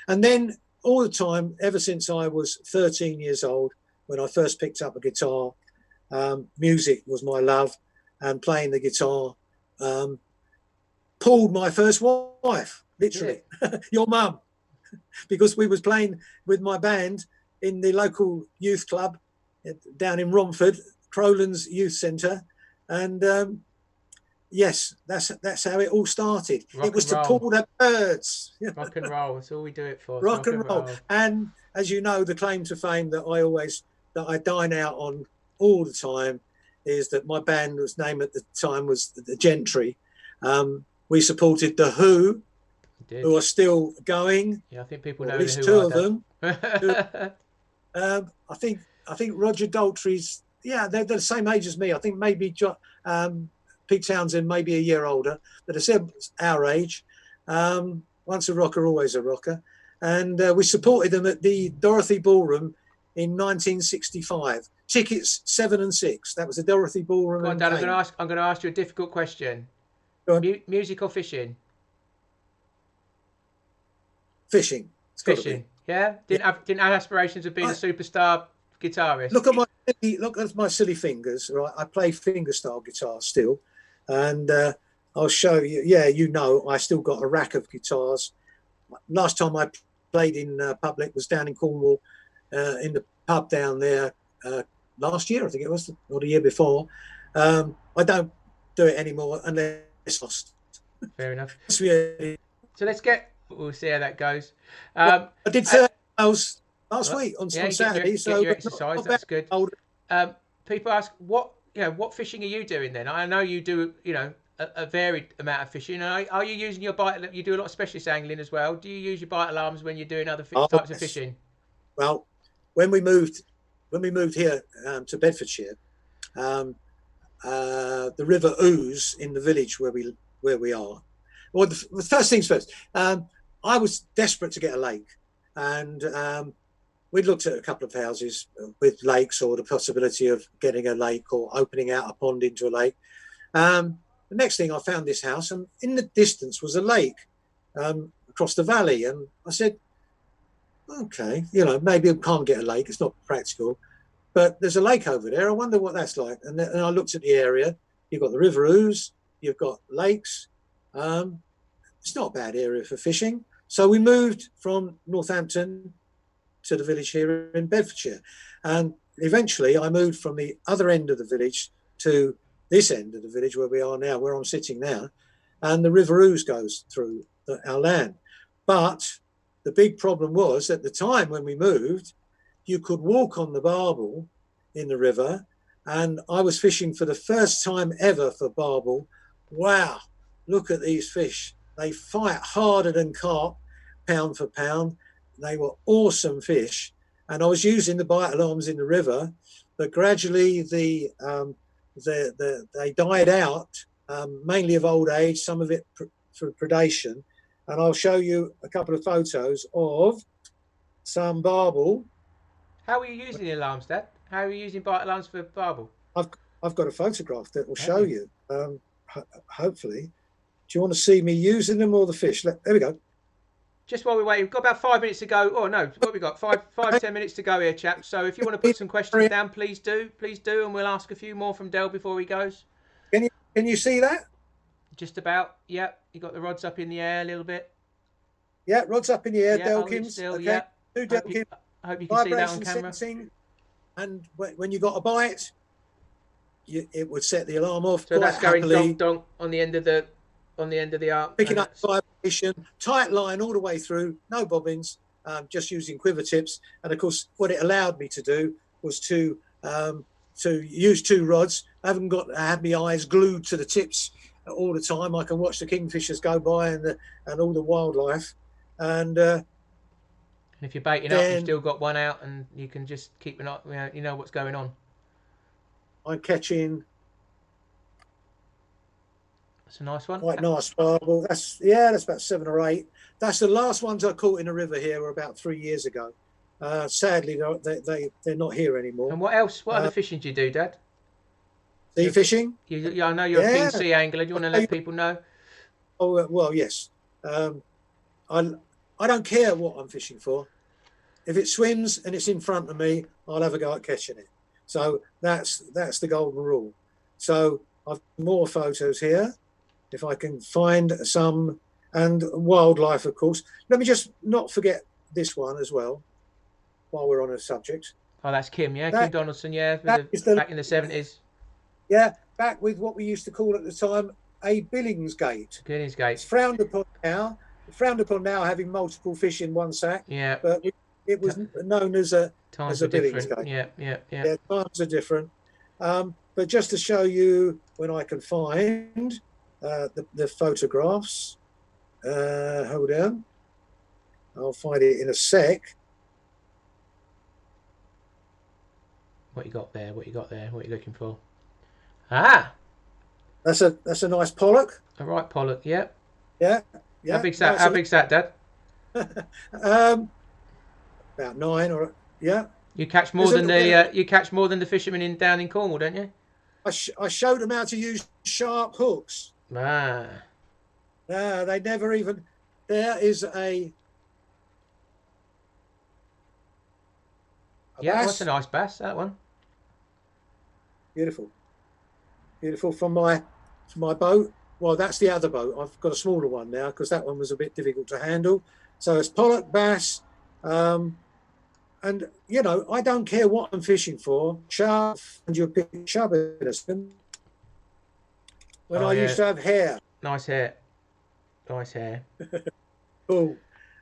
B: And then all the time, ever since I was 13 years old, when I first picked up a guitar, music was my love, and playing the guitar pulled my first wife, literally, your mum, because we was playing with my band in the local youth club down in Romford, Crowlands Youth Centre, and yes, that's how it all started. It
A: Rock
B: was
A: and
B: to
A: roll.
B: call the birds.
A: Rock and roll. That's all we do it for. It's
B: Rock
A: rock
B: and
A: and
B: roll.
A: roll.
B: And as you know, the claim to fame that I dine out on all the time is that my band was name at the time was the Gentry. We supported the
A: We did.
B: who are still going,
A: Yeah, I think people
B: or at
A: know the
B: least
A: Who
B: two
A: are,
B: of them.
A: Dad.
B: I think Roger Daltrey's, yeah, they're the same age as me. I think maybe Pete Townsend maybe a year older, but it's our age. Once a rocker, always a rocker. And we supported them at the Dorothy Ballroom in 1965. Tickets 7 and 6. That was the Dorothy Ballroom
A: Go on,
B: in
A: Dad.
B: Cambridge.
A: I'm gonna ask you a difficult question. Music or fishing?
B: Fishing. It's got to be.
A: Fishing. Yeah.
B: Yeah.
A: Didn't have aspirations of being a superstar guitarist.
B: Look at my silly fingers. Right, I play fingerstyle guitar still, and I'll show you. Yeah, I still got a rack of guitars. Last time I played in public was down in Cornwall, in the pub down there last year, I think it was, or the year before. I don't do it anymore unless lost.
A: Fair enough.
B: Really,
A: So we'll see how that goes.
B: I did 30 miles last
A: well,
B: week on
A: yeah,
B: Saturday,
A: get your
B: so
A: exercise. That's good. People ask what fishing are you doing then? I know you do, a varied amount of fishing. Are you using your bite? You do a lot of specialist angling as well. Do you use your bite alarms when you're doing other types of fishing?
B: Well, when we moved here to Bedfordshire, the River Ouse in the village where we are. Well, the first things first. I was desperate to get a lake, and we'd looked at a couple of houses with lakes, or the possibility of getting a lake or opening out a pond into a lake. The next thing, I found this house, and in the distance was a lake across the valley, and I said, okay, maybe I can't get a lake. It's not practical. But there's a lake over there. I wonder what that's like. And I looked at the area. You've got the River Ouse. You've got lakes. It's not a bad area for fishing. So we moved from Northampton to the village here in Bedfordshire. And eventually I moved from the other end of the village to this end of the village where we are now, where I'm sitting now. And the River Ouse goes through our land. But the big problem was, at the time when we moved, you could walk on the barbel in the river, and I was fishing for the first time ever for barbel. Wow, look at these fish. They fight harder than carp, pound for pound. They were awesome fish, and I was using the bite alarms in the river, but gradually they died out, mainly of old age, some of it for predation. And I'll show you a couple of photos of some barbel.
A: How are you using the alarms, Dad? How are you using bite alarms for barbel?
B: I've got a photograph that will show you. Hopefully, do you want to see me using them or the fish? There we go.
A: Just while we wait, we've got about 5 minutes to go. Oh no, what we got? 10 minutes to go here, chaps. So if you want to put some questions down, please do, and we'll ask a few more from Del before he goes.
B: Can you see that?
A: Just about. Yep. You got the rods up in the air a little bit.
B: Yeah, rods up in the air.
A: Yeah,
B: Delkims.
A: Still,
B: okay.
A: Yeah.
B: Two Delkim.
A: I hope you can see that on
B: Vibration
A: camera.
B: sensing, and when you got a bite, it would set the alarm off.
A: So that's going
B: happily.
A: donk on the end of the arm.
B: Picking up vibration, tight line all the way through, no bobbins, just using quiver tips. And of course, what it allowed me to do was to use two rods. I haven't had my eyes glued to the tips all the time. I can watch the kingfishers go by and all the wildlife. And
A: if you're baiting up, you've still got one out, and you can just keep an eye. You know what's going on.
B: I'm catching.
A: That's a nice one.
B: Quite nice barbel. That's about 7 or 8. That's the last ones I caught in the river here were about 3 years ago. Sadly, they're not here anymore.
A: And what else? What other fishing do you do, Dad?
B: Sea fishing?
A: I know you're a keen sea angler. Do you want to let people know?
B: Oh well, yes. I don't care what I'm fishing for. If it swims and it's in front of me, I'll have a go at catching it. So that's the golden rule. So I've more photos here, if I can find some, and wildlife, of course. Let me just not forget this one as well, while we're on a subject.
A: Oh, that's Kim, yeah, Kim Donaldson, yeah, back in the 70s.
B: Yeah, back with what we used to call at the time a Billingsgate.
A: Billingsgate.
B: It's frowned upon now. Frowned upon now having multiple fish in one sack.
A: Yeah.
B: But it was known as a
A: Times are different.
B: Billingsgate.
A: Yeah.
B: Yeah, times are different. But just to show you when I can find the photographs, hold on. I'll find it in a sec.
A: What you got there? What you got there? What are you looking for? Ah,
B: that's a nice pollock.
A: A right pollock. Yeah.
B: Yeah.
A: How big's that? How big's that, Dad?
B: About 9 or yeah.
A: You catch more than the fishermen down in Cornwall, don't you?
B: I showed them how to use sharp hooks.
A: Ah.
B: They never even. There is a
A: yeah,
B: bass.
A: that's a nice bass. That one.
B: Beautiful from my boat. Well, that's the other boat. I've got a smaller one now because that one was a bit difficult to handle. So it's pollock, bass, and you know, I don't care what I'm fishing for. Chub, and you'll pick chub in a spin. When I used to have hair.
A: Nice hair. Nice hair.
B: Cool.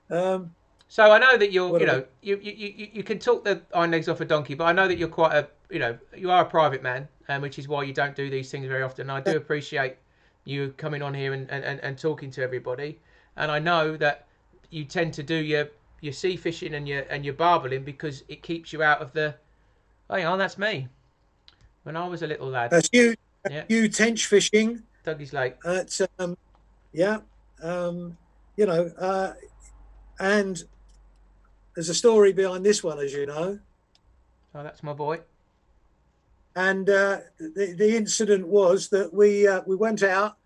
A: So I know that you're, you know, you can talk the hind legs off a donkey, but I know that you're quite a, you know, you are a private man, which is why you don't do these things very often. And I do appreciate you coming on here and talking to everybody. And I know that you tend to do your sea fishing and your barbelling because it keeps you out of the. Oh, hang on, that's me. When I was a little lad.
B: That's you. Yeah. You tench fishing.
A: Dougie's Lake.
B: You know, and there's a story behind this one, as you know.
A: Oh, that's my boy.
B: And the incident was that we went out.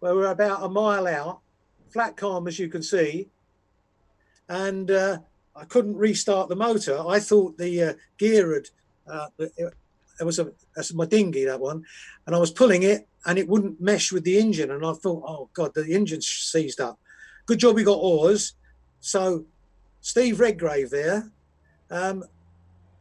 B: We were about a mile out, flat calm as you can see, and I couldn't restart the motor. I thought the gear had. That's my dinghy, that one, and I was pulling it and it wouldn't mesh with the engine, and I thought, oh God, the engine's seized up. Good job we got oars. So Steve Redgrave there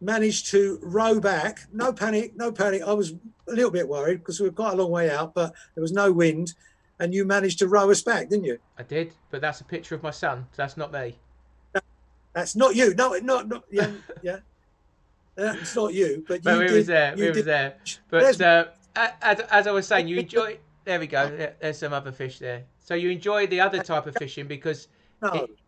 B: managed to row back. No panic. I was a little bit worried because we were quite a long way out, but there was no wind, and you managed to row us back, didn't you?
A: I did, but that's a picture of my son. So that's not me.
B: That's not you. No, not yeah, yeah. It's not you, but you
A: was there. It was there. But as I was saying, you enjoy. There we go. There's some other fish there. So you enjoy the other type of fishing because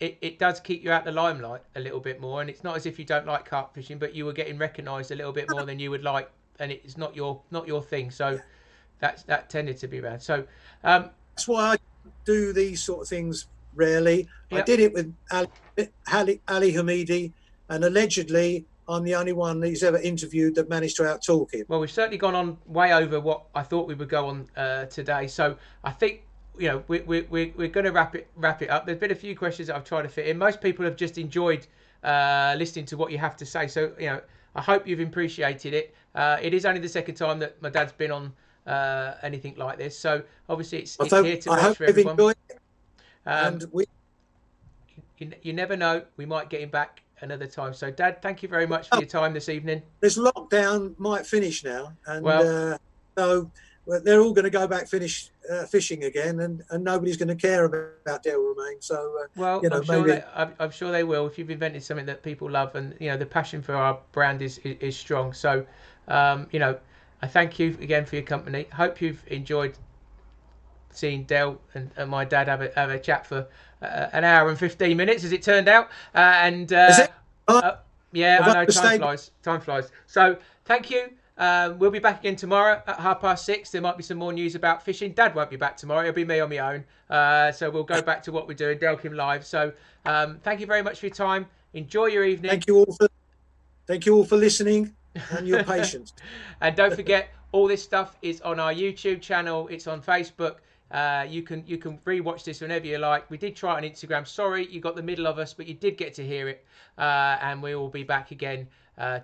A: it does keep you out the limelight a little bit more, and it's not as if you don't like carp fishing, but you were getting recognised a little bit more than you would like, and it's not your thing. So that tended to be around. So
B: that's why I do these sort of things rarely. Yep. I did it with Ali Hamidi, and allegedly I'm the only one that he's ever interviewed that managed to out-talk him.
A: Well, we've certainly gone on way over what I thought we would go on today. So I think, you know, we're going to wrap it up. There's been a few questions that I've tried to fit in. Most people have just enjoyed listening to what you have to say. So, you know, I hope you've appreciated it. It is only the second time that my dad's been on anything like this. So obviously it's here to watch for everyone. Enjoyed it. And you never know. We might get him back another time. So Dad, thank you very much for your time this evening.
B: This lockdown might finish now, and so they're all going to go back fishing again, and nobody's going to care about Del Romang. So you know,
A: I'm sure they will if you've invented something that people love, and you know the passion for our brand is strong. So you know, I thank you again for your company. Hope you've enjoyed seeing Del and my dad have a chat for an hour and 15 minutes, as it turned out. Is it? Yeah, I know. Time flies. So thank you. We'll be back again tomorrow at 6:30. There might be some more news about fishing. Dad won't be back tomorrow. It'll be me on my own. So we'll go back to what we're doing, Delkim Live. So thank you very much for your time. Enjoy your evening.
B: Thank you all for listening and your patience.
A: And don't forget, all this stuff is on our YouTube channel. It's on Facebook. You can rewatch this whenever you like. We did try it on Instagram. Sorry, you got the middle of us, but you did get to hear it. And we will be back again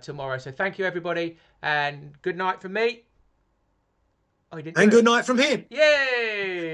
A: tomorrow. So thank you, everybody, and good night from me.
B: And good night from him.
A: Yay!